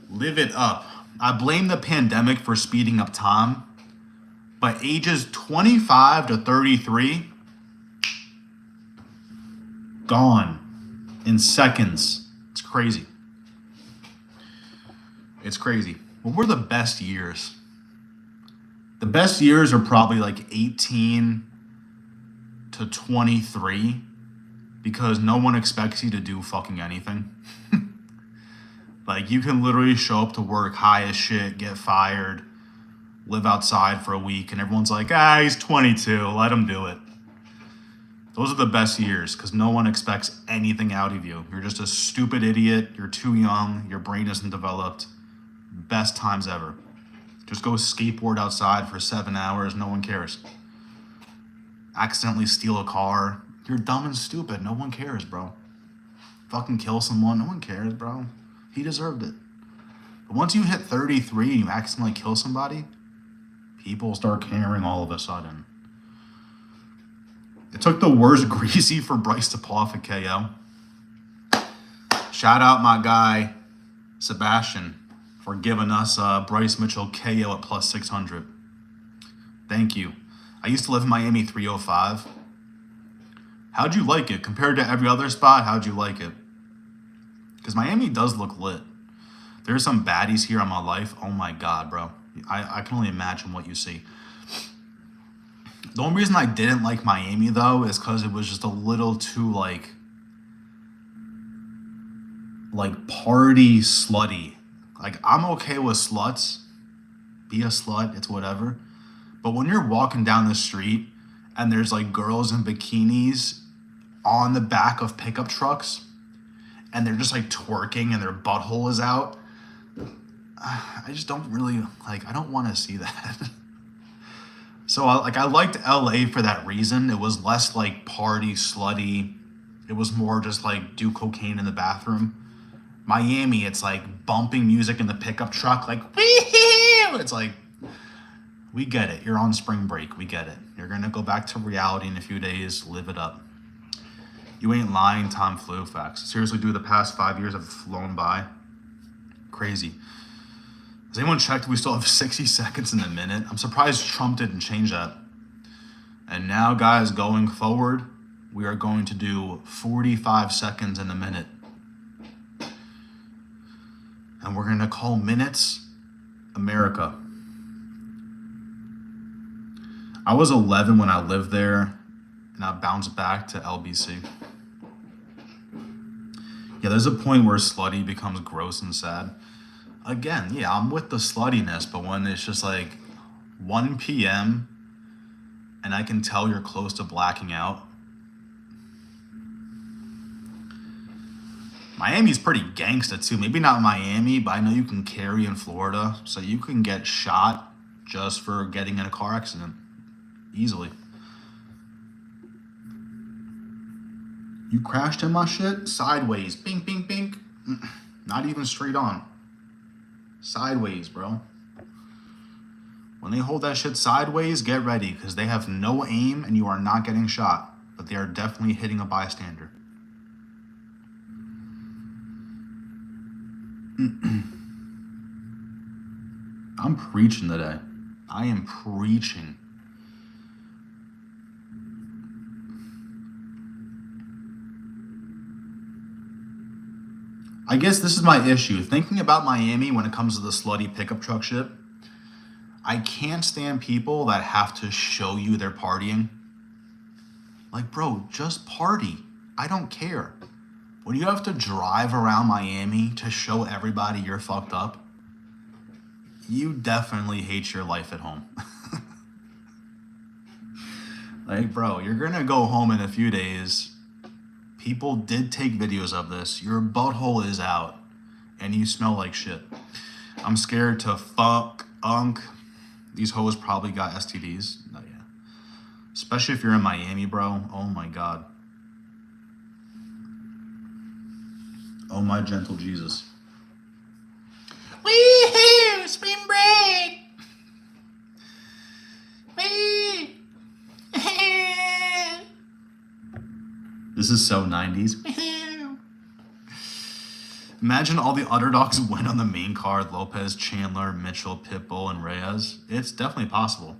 Live it up. I blame the pandemic for speeding up time, but ages 25 to 33, gone in seconds. It's crazy. It's crazy. What were the best years? The best years are probably like 18 to 23 because no one expects you to do fucking anything. Like, you can literally show up to work high as shit, get fired, live outside for a week, and everyone's like, ah, he's 22, let him do it. Those are the best years because no one expects anything out of you. You're just a stupid idiot. You're too young. Your brain isn't developed. Best times ever. Just go skateboard outside for 7 hours. No one cares. Accidentally steal a car. You're dumb and stupid. No one cares, bro. Fucking kill someone. No one cares, bro. He deserved it. But once you hit 33 and you accidentally kill somebody, people start caring all of a sudden. It took the worst greasy for Bryce to pull off a KO. Shout out my guy, Sebastian, for giving us Bryce Mitchell KO at plus 600. Thank you. I used to live in Miami 305. How'd you like it? Compared to every other spot, how'd you like it? Because Miami does look lit. There's some baddies here on my life. Oh my God, bro. I can only imagine what you see. The only reason I didn't like Miami, though, is because it was just a little too, like party slutty. Like, I'm okay with sluts. Be a slut, it's whatever. But when you're walking down the street and there's, like, girls in bikinis on the back of pickup trucks and they're just, like, twerking and their butthole is out, I just don't really, like, I don't want to see that. So, I liked LA for that reason. It was less, like, party, slutty. It was more just, like, do cocaine in the bathroom. Miami, it's, like, bumping music in the pickup truck, like, wee-hoo! It's like, we get it. You're on spring break. We get it. You're going to go back to reality in a few days. Live it up. You ain't lying, time flew. Facts. Seriously, dude, the past 5 years have flown by. Crazy. Has anyone checked we still have 60 seconds in the minute? I'm surprised Trump didn't change that. And now, guys, going forward, we are going to do 45 seconds in a minute. And we're going to call minutes America. I was 11 when I lived there, and I bounced back to LBC. Yeah, there's a point where slutty becomes gross and sad. Again, yeah, I'm with the sluttiness, but when it's just like 1 p.m. and I can tell you're close to blacking out. Miami's pretty gangsta too. Maybe not Miami, but I know you can carry in Florida, so you can get shot just for getting in a car accident. Easily. You crashed in my shit? Sideways. Bing, bing, bing. Not even straight on. Sideways, bro. When they hold that shit sideways, get ready, because they have no aim and you are not getting shot. But they are definitely hitting a bystander. I'm preaching today. I am preaching. I guess this is my issue. Thinking about Miami when it comes to the slutty pickup truck shit, I can't stand people that have to show you they're partying. Like, bro, just party. I don't care. When you have to drive around Miami to show everybody you're fucked up, you definitely hate your life at home. Like, bro, you're gonna go home in a few days. People did take videos of this. Your butthole is out, and you smell like shit. I'm scared to fuck, unk. These hoes probably got STDs. Oh, yeah. Especially if you're in Miami, bro. Oh, my God. Oh, my gentle Jesus. Wee-hoo! Spring break! Wee! This is so 90s. Imagine all the underdogs win on the main card. Lopes, Chandler, Mitchell, Pitbull, and Reyes. It's definitely possible.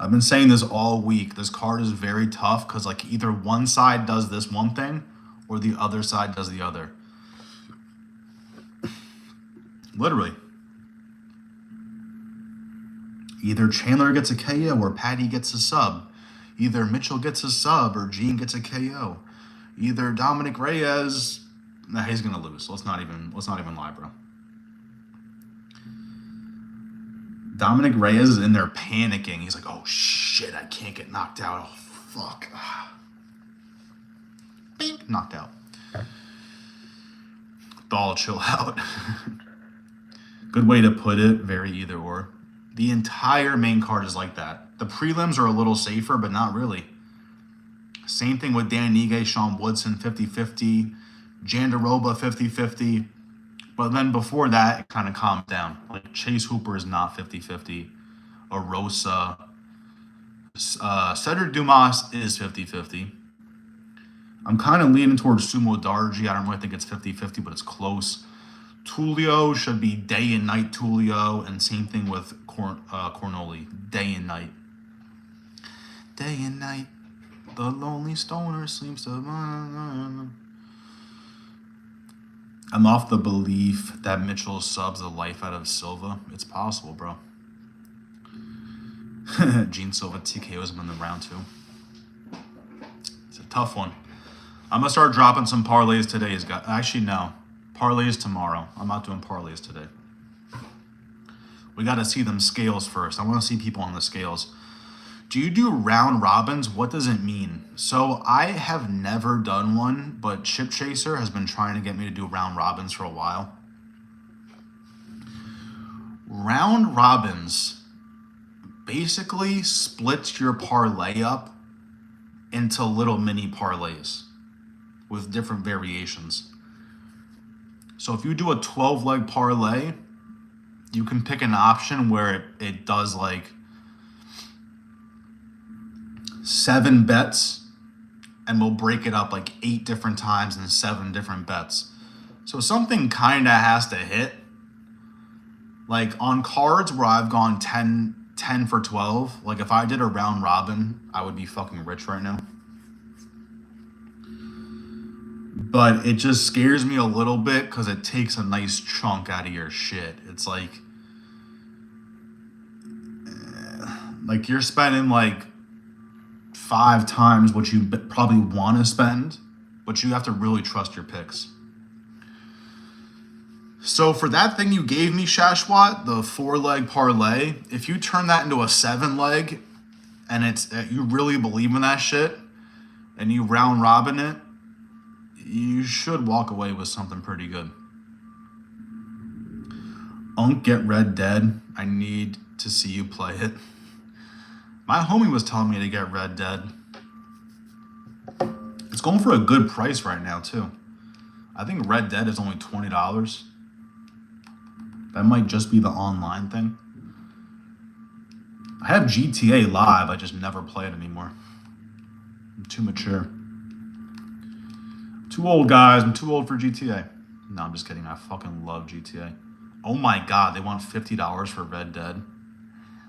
I've been saying this all week. This card is very tough because like either one side does this one thing or the other side does the other. Literally. Either Chandler gets a KO or Patty gets a sub. Either Mitchell gets a sub or Gene gets a KO. Either Dominic Reyes, nah, he's gonna lose. Let's not even lie, bro. Dominic Reyes is in there panicking. He's like, oh shit, I can't get knocked out. Oh fuck. Bink, knocked out. Ball, chill out. Good way to put it. Very either or. The entire main card is like that. The prelims are a little safer, but not really. Same thing with Dan Ige, Sean Woodson, 50-50. Jandaroba, 50-50. But then before that, it kind of calmed down. Like Chase Hooper is not 50-50. Arosa. Cedric Dumas is 50-50. I'm kind of leaning towards Sumo Darji. I don't really think it's 50-50, but it's close. Tulio should be day and night Tulio, and same thing with Cornoli. Day and night. Day and night. The lonely stoner sleeps to... I'm off the belief that Mitchell subs the life out of Silva. It's possible, bro. Gene Silva TKOs him in the round 2. It's a tough one. I'm going to start dropping some parlays today. Actually, no. Parlays tomorrow. I'm not doing parlays today. We got to see them scales first. I want to see people on the scales. Do you do round robins? What does it mean? So I have never done one, but Chip Chaser has been trying to get me to do round robins for a while. Round robins basically splits your parlay up into little mini parlays with different variations. So if you do a 12-leg parlay, you can pick an option where it does like 7 bets, and we'll break it up like 8 different times in 7 different bets. So something kind of has to hit. Like on cards where I've gone 10 for 12, like if I did a round robin, I would be fucking rich right now. But it just scares me a little bit because it takes a nice chunk out of your shit. It's like you're spending like 5 times what you probably want to spend, but you have to really trust your picks. So for that thing you gave me, Shashwat, the 4-leg parlay, if you turn that into a 7-leg and it's you really believe in that shit and you round robin it, you should walk away with something pretty good. Unk get Red Dead. I need to see you play it. My homie was telling me to get Red Dead. It's going for a good price right now, too. I think Red Dead is only $20. That might just be the online thing. I have GTA Live. I just never play it anymore. I'm too mature. Too old, guys. I'm too old for GTA. No, I'm just kidding. I fucking love GTA. Oh my god, they want $50 for Red Dead.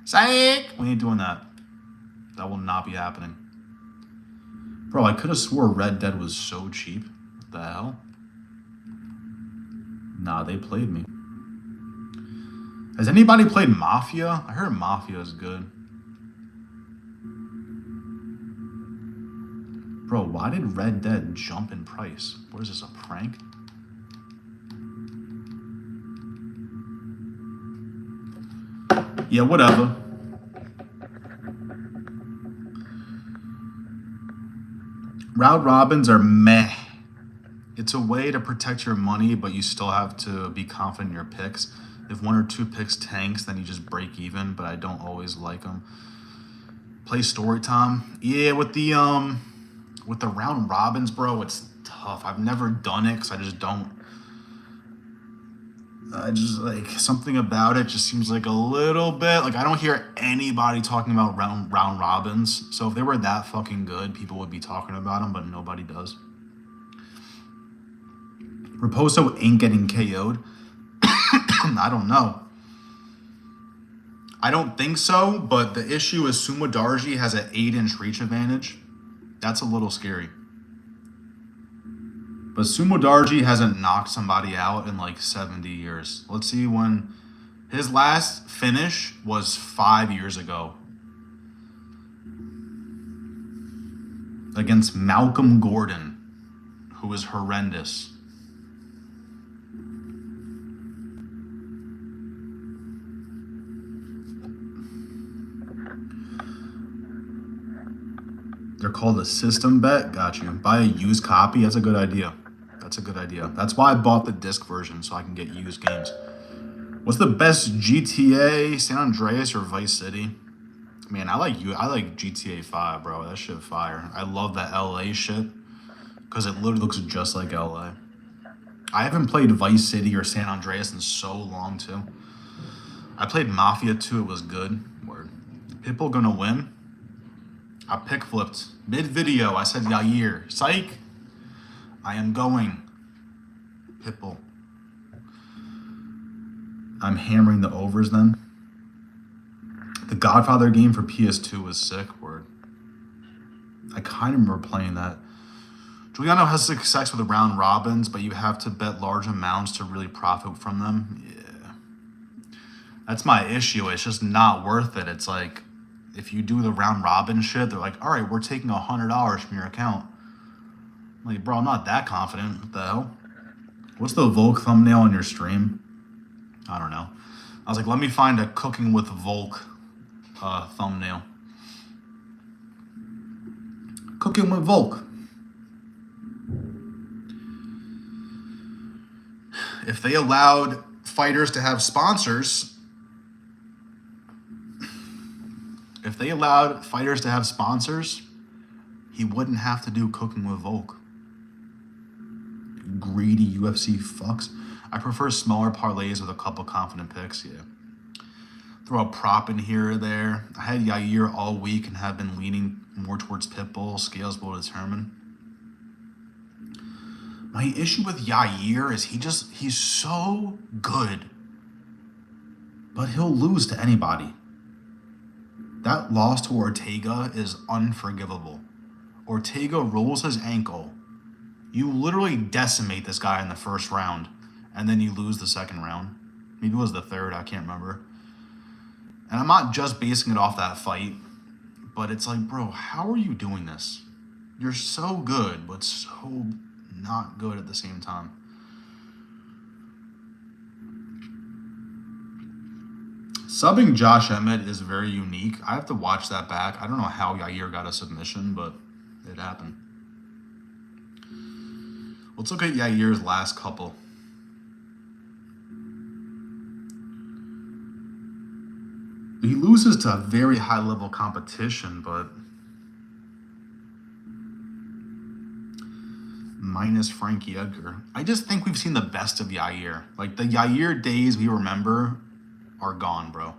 Psych! We ain't doing that. That will not be happening. Bro, I could have swore Red Dead was so cheap. What the hell? Nah, they played me. Has anybody played Mafia? I heard Mafia is good. Bro, why did Red Dead jump in price? What is this, a prank? Yeah, whatever. Round robins are meh. It's a way to protect your money, but you still have to be confident in your picks. If 1 or 2 picks tanks, then you just break even, but I don't always like them. Play story time. Yeah, with the round robins, bro, it's tough. I've never done it because I just like something about it just seems like a little bit like I don't hear anybody talking about round robins. So if they were that fucking good, people would be talking about them, but nobody does. Raposo ain't getting KO'd. I don't know. I don't think so, but the issue is Sumo Darji has an 8-inch reach advantage. That's a little scary. But Sumo Darji hasn't knocked somebody out in like 70 years. Let's see when his last finish was 5 years ago. Against Malcolm Gordon, who was horrendous. They're called a system bet. Got you. Buy a used copy. That's a good idea. That's a good idea. That's why I bought the disc version, so I can get used games. What's the best GTA, San Andreas, or Vice City? Man, I like GTA 5, bro. That shit fire. I love that LA shit because it literally looks just like LA. I haven't played Vice City or San Andreas in so long, too. I played Mafia 2. It was good. Word. Pitbull gonna win? I pick flipped. Mid-video, I said Yair. Psych. I am going. Pitbull. I'm hammering the overs then. The Godfather game for PS2 was sick. Word. I kind of remember playing that. Giuliano has success with round robins, but you have to bet large amounts to really profit from them. Yeah. That's my issue. It's just not worth it. It's like, if you do the round robin shit, they're like, all right, we're taking $100 from your account. I'm like, bro, I'm not that confident. What the hell? What's the Volk thumbnail on your stream? I don't know. I was like, let me find a cooking with Volk thumbnail. Cooking with Volk. If they allowed fighters to have sponsors, he wouldn't have to do cooking with Volk. Greedy UFC fucks. I prefer smaller parlays with a couple confident picks, yeah. Throw a prop in here or there. I had Yair all week and have been leaning more towards Pitbull. Scales will determine. My issue with Yair is he's so good, but he'll lose to anybody. That loss to Ortega is unforgivable. Ortega rolls his ankle. You literally decimate this guy in the first round, and then you lose the second round. Maybe it was the third, I can't remember. And I'm not just basing it off that fight, but it's like, bro, how are you doing this? You're so good, but so not good at the same time. Subbing Josh Emmett is very unique. I have to watch that back. I don't know how Yair got a submission, but it happened. Let's look at Yair's last couple. He loses to a very high-level competition, but minus Frankie Edgar. I just think we've seen the best of Yair. Like, the Yair days we remember are gone, bro.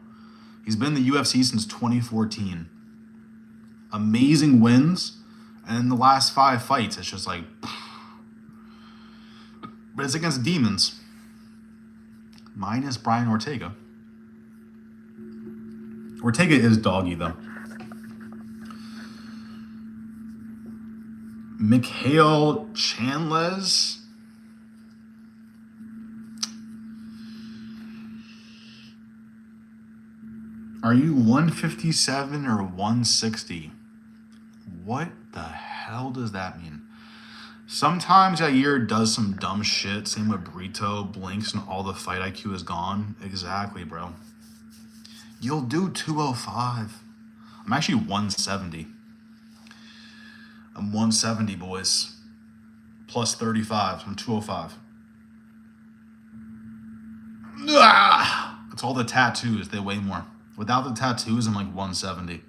He's been in the UFC since 2014. Amazing wins, and in the last 5 fights, it's just like, but it's against demons. Minus Brian Ortega. Ortega is doggy, though. Mikhail Chanles. Are you 157 or 160? What the hell does that mean? Sometimes Yair does some dumb shit. Same with Brito. Blinks and all the fight IQ is gone. Exactly, bro. You'll do 205. I'm actually 170. I'm 170, boys. Plus 35. So I'm 205. Ah! It's all the tattoos. They weigh more. Without the tattoos, I'm like 170.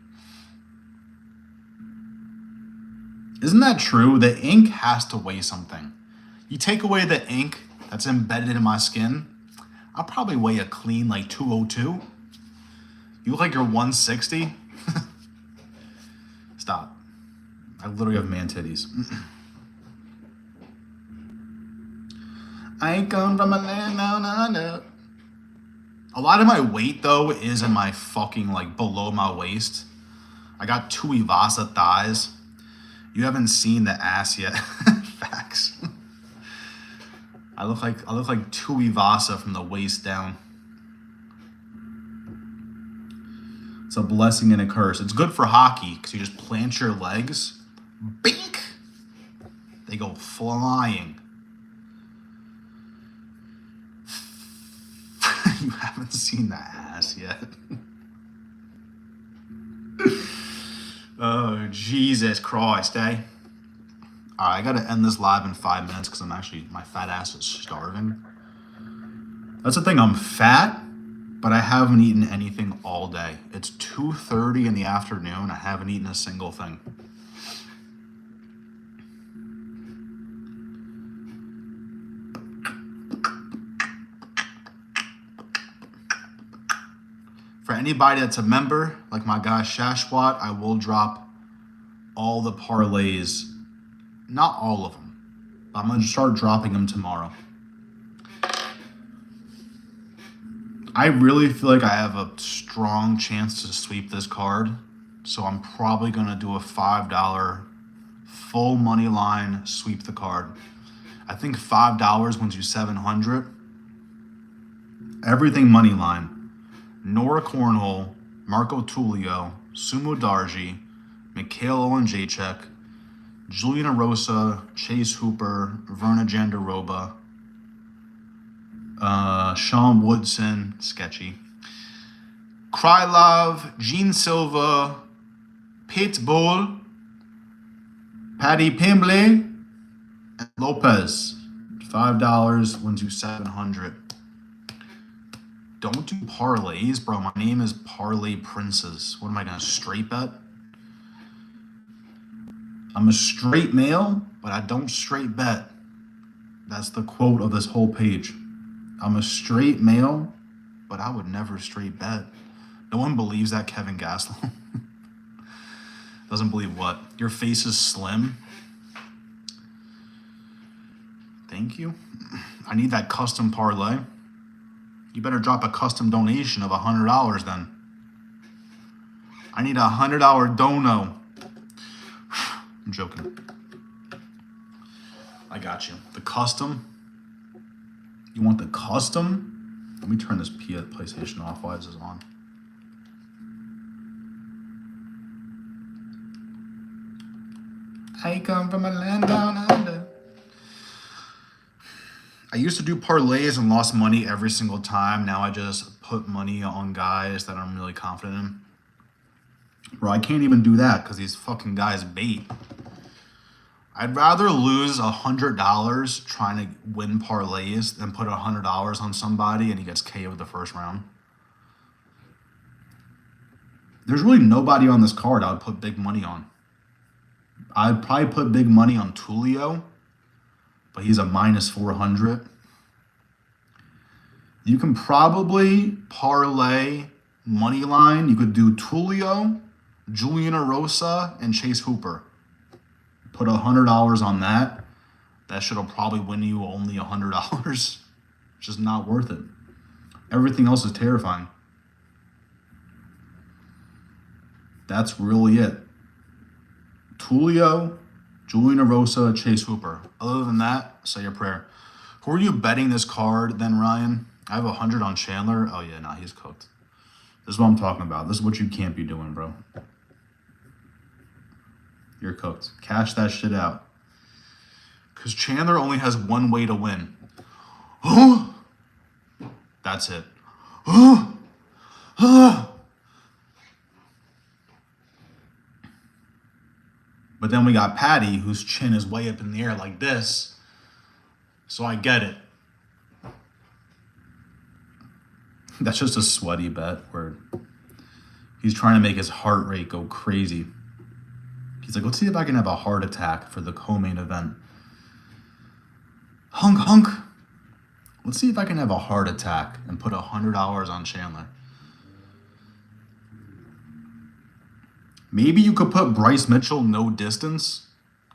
Isn't that true? The ink has to weigh something. You take away the ink that's embedded in my skin, I'll probably weigh a clean like 202. You look like you're 160? Stop. I literally have man titties. I come from a land down under. A lot of my weight, though, is in my fucking, like, below my waist. I got 2 Ivasa thighs. You haven't seen the ass yet. Facts. I look like 2 Ivasa from the waist down. It's a blessing and a curse. It's good for hockey because you just plant your legs. Bink! They go flying. You haven't seen the ass yet. Oh, Jesus Christ, eh? Alright, I gotta end this live in 5 minutes because my fat ass is starving. That's the thing, I'm fat, but I haven't eaten anything all day. It's 2:30 in the afternoon. I haven't eaten a single thing. For anybody that's a member, like my guy Shashwat, I will drop all the parlays. Not all of them. I'm going to start dropping them tomorrow. I really feel like I have a strong chance to sweep this card. So I'm probably going to do a $5 full money line sweep the card. I think $5 wins you 700. Everything money line. Nora Cornhole, Marco Tullio, Sumo Darji, Mikhail Olenjacek, Juliana Rosa, Chase Hooper, Verna Jandaroba, Sean Woodson, sketchy, Krylov, Gene Silva, Pitbull, Paddy Pimbley, and Lopes. $5 wins you 700. Don't do parlays, bro. My name is Parlay Princess. What am I gonna straight bet? I'm a straight male, but I don't straight bet. That's the quote of this whole page. I'm a straight male, but I would never straight bet. No one believes that, Kevin Gastelum. Doesn't believe what? Your face is slim. Thank you. I need that custom parlay. You better drop a custom donation of $100 then. I need a $100 dono. I'm joking. I got you. The custom. You want the custom? Let me turn this PlayStation off while this is on. I come from a land down under. I used to do parlays and lost money every single time. Now I just put money on guys that I'm really confident in. Bro, I can't even do that because these fucking guys bait. I'd rather lose $100 trying to win parlays than put $100 on somebody and he gets KO'd the first round. There's really nobody on this card I would put big money on. I'd probably put big money on Tullio, but he's a minus 400. You can probably parlay money line. You could do Tullio, Juliana Rosa, and Chase Hooper. Put $100 on that. That shit'll probably win you only $100. It's just not worth it. Everything else is terrifying. That's really it. Tullio, Juliana Rosa, Chase Hooper. Other than that, say your prayer. Who are you betting this card then, Ryan? I have 100 on Chandler. Oh yeah, nah, he's cooked. This is what I'm talking about. This is what you can't be doing, bro. You're cooked. Cash that shit out. Because Chandler only has one way to win. That's it. But then we got Patty, whose chin is way up in the air like this. So I get it. That's just a sweaty bet where he's trying to make his heart rate go crazy. He's like, let's see if I can have a heart attack for the co-main event. Hunk. Let's see if I can have a heart attack and put $100 on Chandler. Maybe you could put Bryce Mitchell no distance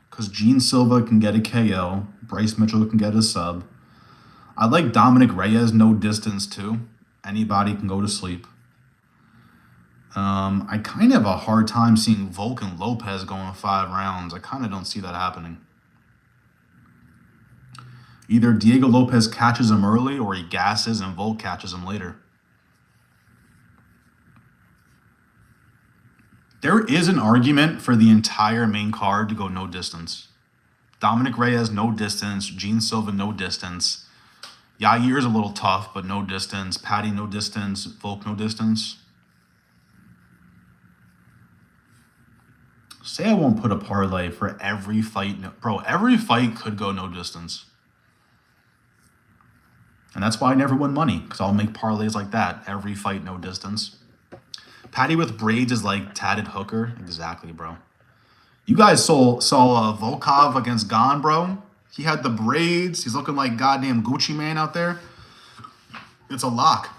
because Gene Silva can get a KO. Bryce Mitchell can get a sub. I like Dominic Reyes no distance too. Anybody can go to sleep. I kind of have a hard time seeing Volk and Lopes going 5 rounds. I kind of don't see that happening. Either Diego Lopes catches him early or he gasses and Volk catches him later. There is an argument for the entire main card to go no distance. Dominic Reyes, no distance. Gene Silva, no distance. Yair's a little tough, but no distance. Patty, no distance. Volk, no distance. Say I won't put a parlay for every fight. No, bro, every fight could go no distance. And that's why I never win money, because I'll make parlays like that. Every fight, no distance. Patty with braids is like tatted hooker. Exactly, bro. You guys saw Volkov against Gon, bro. He had the braids. He's looking like goddamn Gucci Man out there. It's a lock.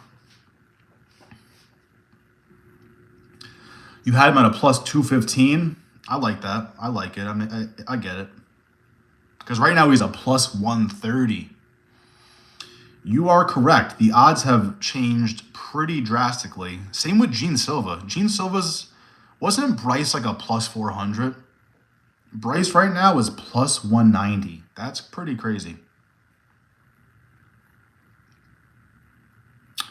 You had him at a plus 215. I like that. I like it. I mean, I get it. Because right now he's a plus 130. You are correct. The odds have changed pretty drastically. Same with Gene Silva. Gene Silva's, wasn't Bryce like a plus 400? Bryce right now is plus 190. That's pretty crazy.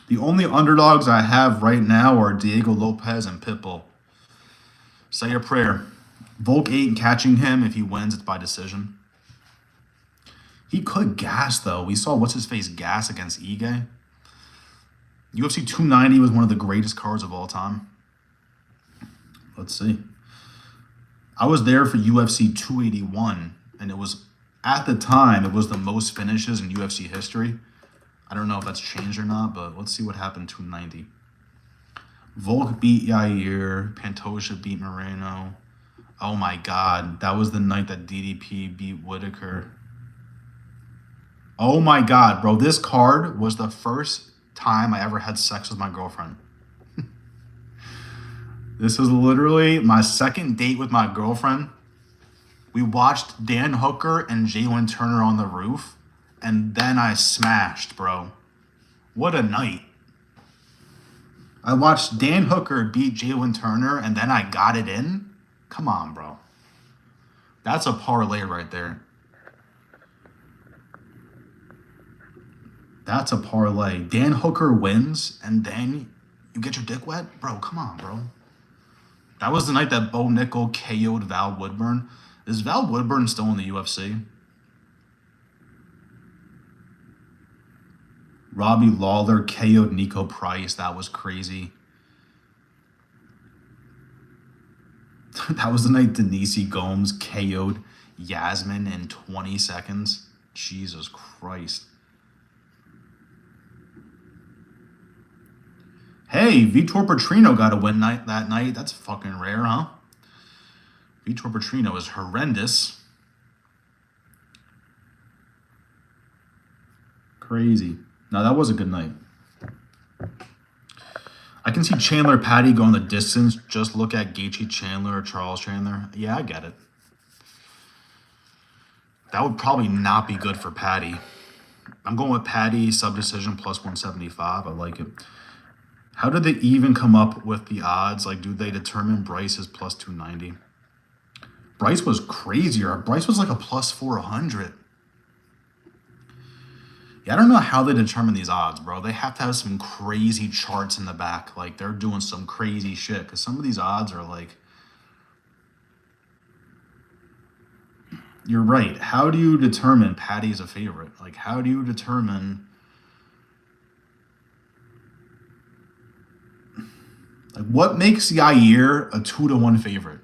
The only underdogs I have right now are Diego Lopes and Pitbull. Say your prayer. Volk ain't catching him. If he wins, it's by decision. He could gas, though. We saw what's-his-face gas against Ige. UFC 290 was one of the greatest cards of all time. Let's see. I was there for UFC 281, and it was, at the time, it was the most finishes in UFC history. I don't know if that's changed or not, but let's see what happened 290. Volk beat Yair. Pantoja beat Moreno. Oh my God. That was the night that DDP beat Whitaker. Oh my God, bro. This card was the first time I ever had sex with my girlfriend. This is literally my second date with my girlfriend. We watched Dan Hooker and Jalen Turner on the roof, and then I smashed, bro. What a night. I watched Dan Hooker beat Jalen Turner, and then I got it in? Come on, bro. That's a parlay right there. That's a parlay. Dan Hooker wins, and then you get your dick wet? Bro, come on, bro. That was the night that Bo Nickel KO'd Val Woodburn. Is Val Woodburn still in the UFC? Robbie Lawler KO'd Nico Price. That was crazy. That was the night Denise Gomes KO'd Yasmin in 20 seconds. Jesus Christ. Hey, Vitor Petrino got a win that night. That's fucking rare, huh? Vitor Petrino is horrendous. Crazy. No, that was a good night. I can see Chandler Patty going the distance. Just look at Gaethje Chandler or Charles Chandler. Yeah, I get it. That would probably not be good for Patty. I'm going with Patty, sub-decision, plus 175. I like it. How did they even come up with the odds? Like, do they determine Bryce is plus 290? Bryce was crazier. Bryce was like a plus 400. Yeah, I don't know how they determine these odds, bro. They have to have some crazy charts in the back. Like, they're doing some crazy shit. Because some of these odds are like... You're right. How do you determine Patty's a favorite? Like, how do you determine... Like, what makes Yair a 2-1 favorite?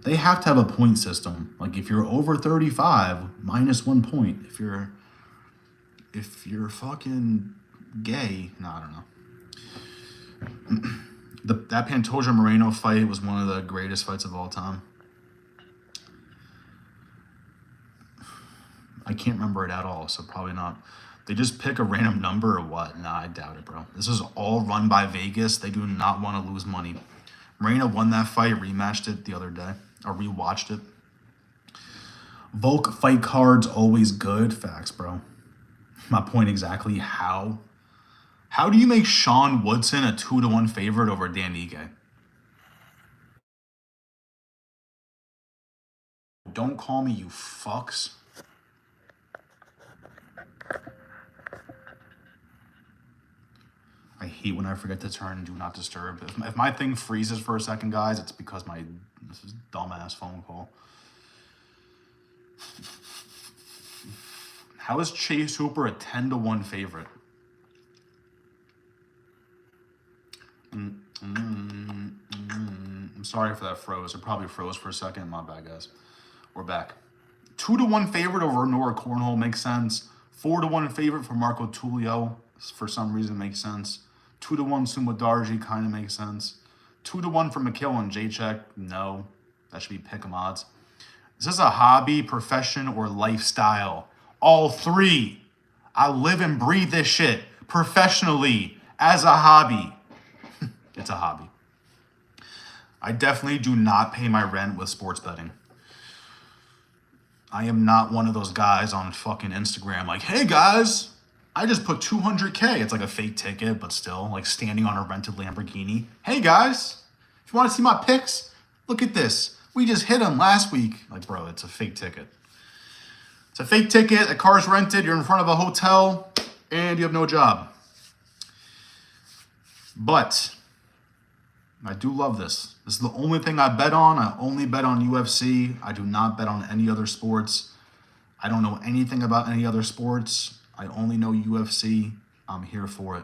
They have to have a point system. Like, if you're over 35, minus 1 point. If you're fucking gay, no, I don't know. That Pantoja Moreno fight was one of the greatest fights of all time. I can't remember it at all, so probably not. They just pick a random number or what? Nah, I doubt it, bro. This is all run by Vegas. They do not want to lose money. Moreno won that fight, rematched it the other day, or rewatched it. Volk fight cards always good. Facts, bro. My point exactly. How do you make Sean Woodson a 2-1 favorite over Dan Ige? Don't call me, you fucks. I hate when I forget to turn do not disturb. If my thing freezes for a second, guys, it's because this is dumbass phone call. How is Chase Hooper a 10-1 favorite? Sorry for that froze. It probably froze for a second. My bad, guys. We're back. 2-1 favorite over Nora Cornhole makes sense. 4-1 favorite for Marco Tullio for some reason makes sense. 2-1 Sumo Darji kind of makes sense. 2-1 for Mikhail and Jacek. No, that should be pick'em odds. Is this a hobby, profession, or lifestyle? All three. I live and breathe this shit professionally as a hobby. It's a hobby. I definitely do not pay my rent with sports betting. I am not one of those guys on fucking Instagram like, hey guys, I just put 200K. It's like a fake ticket, but still, like standing on a rented Lamborghini. Hey guys, if you want to see my pics, look at this. We just hit them last week. Like, bro, it's a fake ticket. It's a fake ticket. A car's rented. You're in front of a hotel, and you have no job. But I do love this. This is the only thing I bet on. I only bet on UFC. I do not bet on any other sports. I don't know anything about any other sports. I only know UFC. I'm here for it.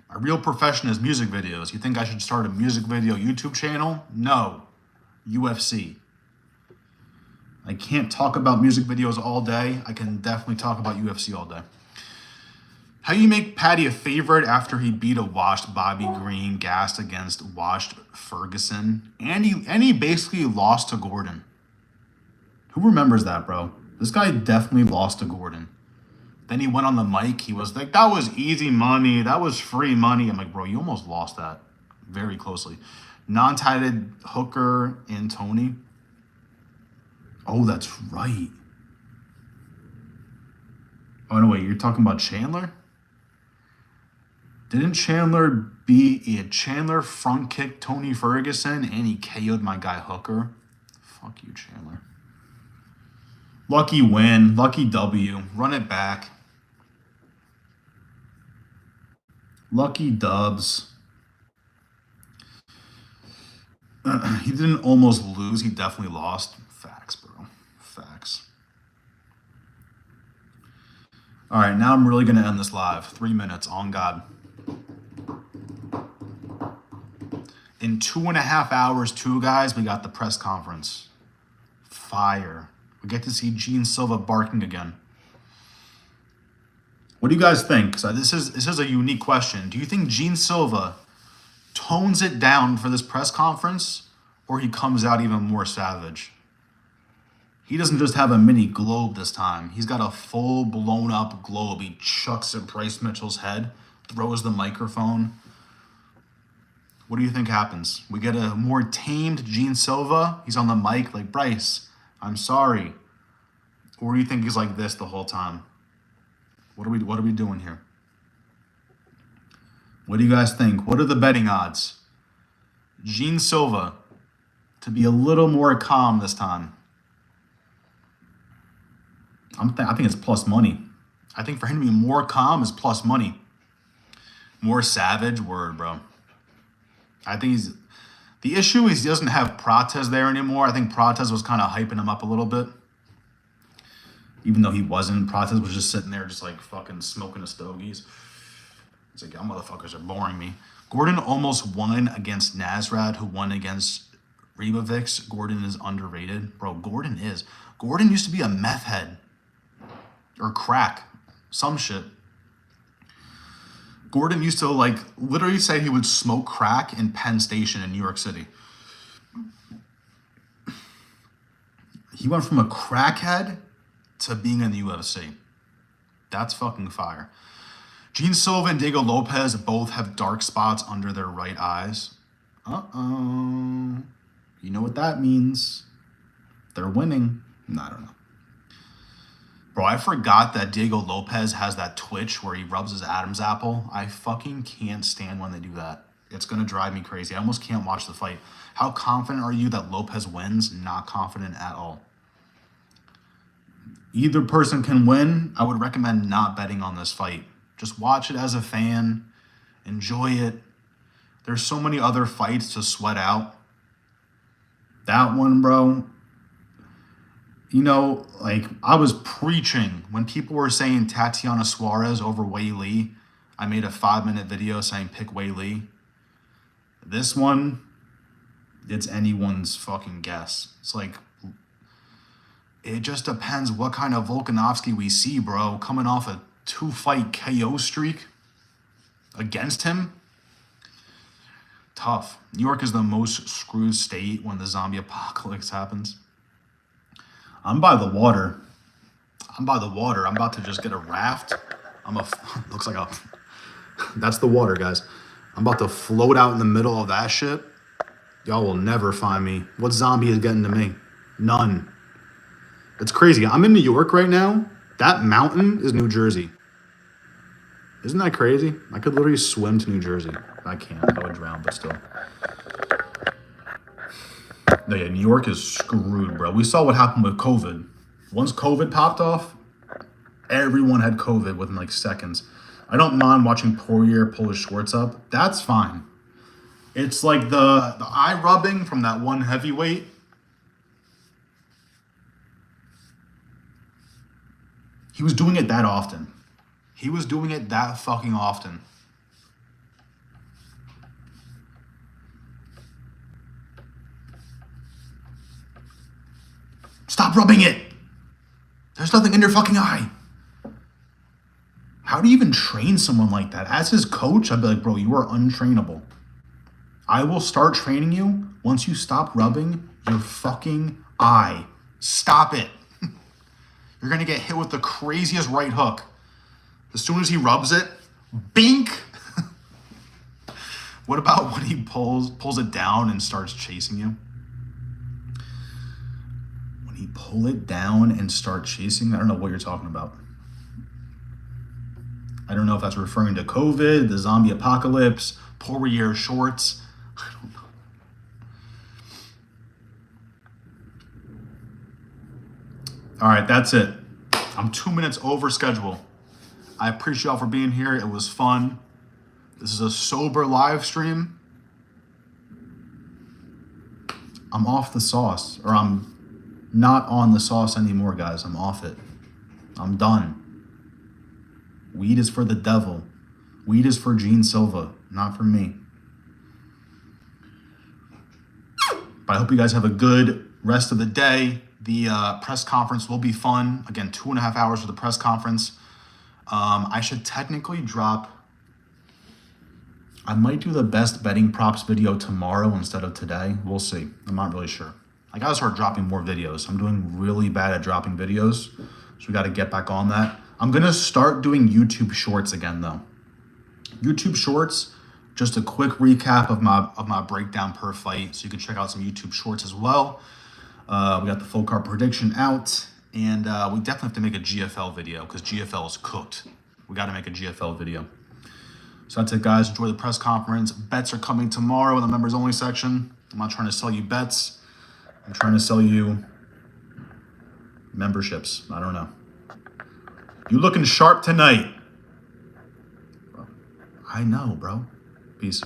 My real profession is music videos. You think I should start a music video YouTube channel? No. UFC. I can't talk about music videos all day. I can definitely talk about UFC all day. How you make Patty a favorite after he beat a washed Bobby Green, gassed against washed Ferguson, and he basically lost to Gordon. Who remembers that, bro? This guy definitely lost to Gordon. Then he went on the mic. He was like, that was easy money. That was free money. I'm like, bro, you almost lost that very closely. Non-titled Hooker and Tony. Oh, that's right. Oh, no, wait. You're talking about Chandler? Didn't Chandler front kick Tony Ferguson and he KO'd my guy Hooker? Fuck you, Chandler. Lucky win. Lucky W. Run it back. Lucky dubs. He didn't almost lose. He definitely lost. Facts, bro. Facts. All right, now I'm really going to end this live. 3 minutes, on God. In 2.5 hours, too, guys, we got the press conference. Fire. We get to see Gene Silva barking again. What do you guys think? So this is a unique question. Do you think Gene Silva tones it down for this press conference, or he comes out even more savage? He doesn't just have a mini globe this time. He's got a full blown up globe. He chucks at Bryce Mitchell's head, throws the microphone. What do you think happens? We get a more tamed Gene Silva. He's on the mic like, Bryce, I'm sorry. Or do you think he's like this the whole time? What are we doing here? What do you guys think? What are the betting odds? Gene Silva to be a little more calm this time. I think it's plus money. I think for him to be more calm is plus money. More savage, word, bro. I think the issue is he doesn't have Prates there anymore. I think Prates was kind of hyping him up a little bit. Even though he wasn't. Prates was just sitting there just like fucking smoking his stogies. It's like, y'all motherfuckers are boring me. Gordon almost won against Nasrat, who won against Ribovics. Gordon is underrated. Bro, Gordon is. Gordon used to be a meth head. Or crack. Some shit. Gordon used to like literally say he would smoke crack in Penn Station in New York City. He went from a crackhead to being in the UFC. That's fucking fire. Gene Silva and Diego Lopes both have dark spots under their right eyes. Uh-oh. You know what that means. They're winning. I don't know. Bro, I forgot that Diego Lopes has that twitch where he rubs his Adam's apple. I fucking can't stand when they do that. It's going to drive me crazy. I almost can't watch the fight. How confident are you that Lopes wins? Not confident at all. Either person can win. I would recommend not betting on this fight. Just watch it as a fan. Enjoy it. There's so many other fights to sweat out. That one, bro. You know, like, I was preaching when people were saying Tatiana Suarez over Wei Li. I made a 5-minute video saying pick Wei Li. This one, it's anyone's fucking guess. It's like, it just depends what kind of Volkanovski we see, bro. Coming off a 2-fight KO streak against him. Tough. New York is the most screwed state when the zombie apocalypse happens. I'm by the water. I'm about to just get a raft. Looks like a, that's the water, guys. I'm about to float out in the middle of that shit. Y'all will never find me. What zombie is getting to me? None. It's crazy. I'm in New York right now. That mountain is New Jersey. Isn't that crazy? I could literally swim to New Jersey. I can't. I would drown, but still. No, yeah, New York is screwed, bro. We saw what happened with COVID. Once COVID popped off, everyone had COVID within like seconds. I don't mind watching Poirier pull his shorts up. That's fine. It's like the eye rubbing from that one heavyweight. He was doing it that often. He was doing it that fucking often. Stop rubbing it. There's nothing in your fucking eye. How do you even train someone like that? As his coach, I'd be like, bro, you are untrainable. I will start training you once you stop rubbing your fucking eye. Stop it. You're going to get hit with the craziest right hook. As soon as he rubs it, bink. What about when he pulls it down and starts chasing you? When he pull it down and start chasing, I don't know what you're talking about. I don't know if that's referring to COVID, the zombie apocalypse, Poirier shorts. I don't know. All right, that's it. I'm 2 minutes over schedule. I appreciate y'all for being here. It was fun. This is a sober live stream. I'm off the sauce, or I'm not on the sauce anymore, guys. I'm off it. I'm done. Weed is for the devil. Weed is for Gene Silva, not for me. But I hope you guys have a good rest of the day. The press conference will be fun. Again, 2.5 hours for the press conference. I should technically drop... I might do the best betting props video tomorrow instead of today. We'll see. I'm not really sure. I gotta start dropping more videos. I'm doing really bad at dropping videos, so we gotta get back on that. I'm gonna start doing YouTube Shorts again, though. YouTube Shorts, just a quick recap of my breakdown per fight, so you can check out some YouTube Shorts as well. We got the full card prediction out, and we definitely have to make a GFL video because GFL is cooked. We got to make a GFL video. So that's it, guys. Enjoy the press conference. Bets are coming tomorrow in the members only section. I'm not trying to sell you bets. I'm trying to sell you memberships. I don't know. You looking sharp tonight. I know, bro. Peace.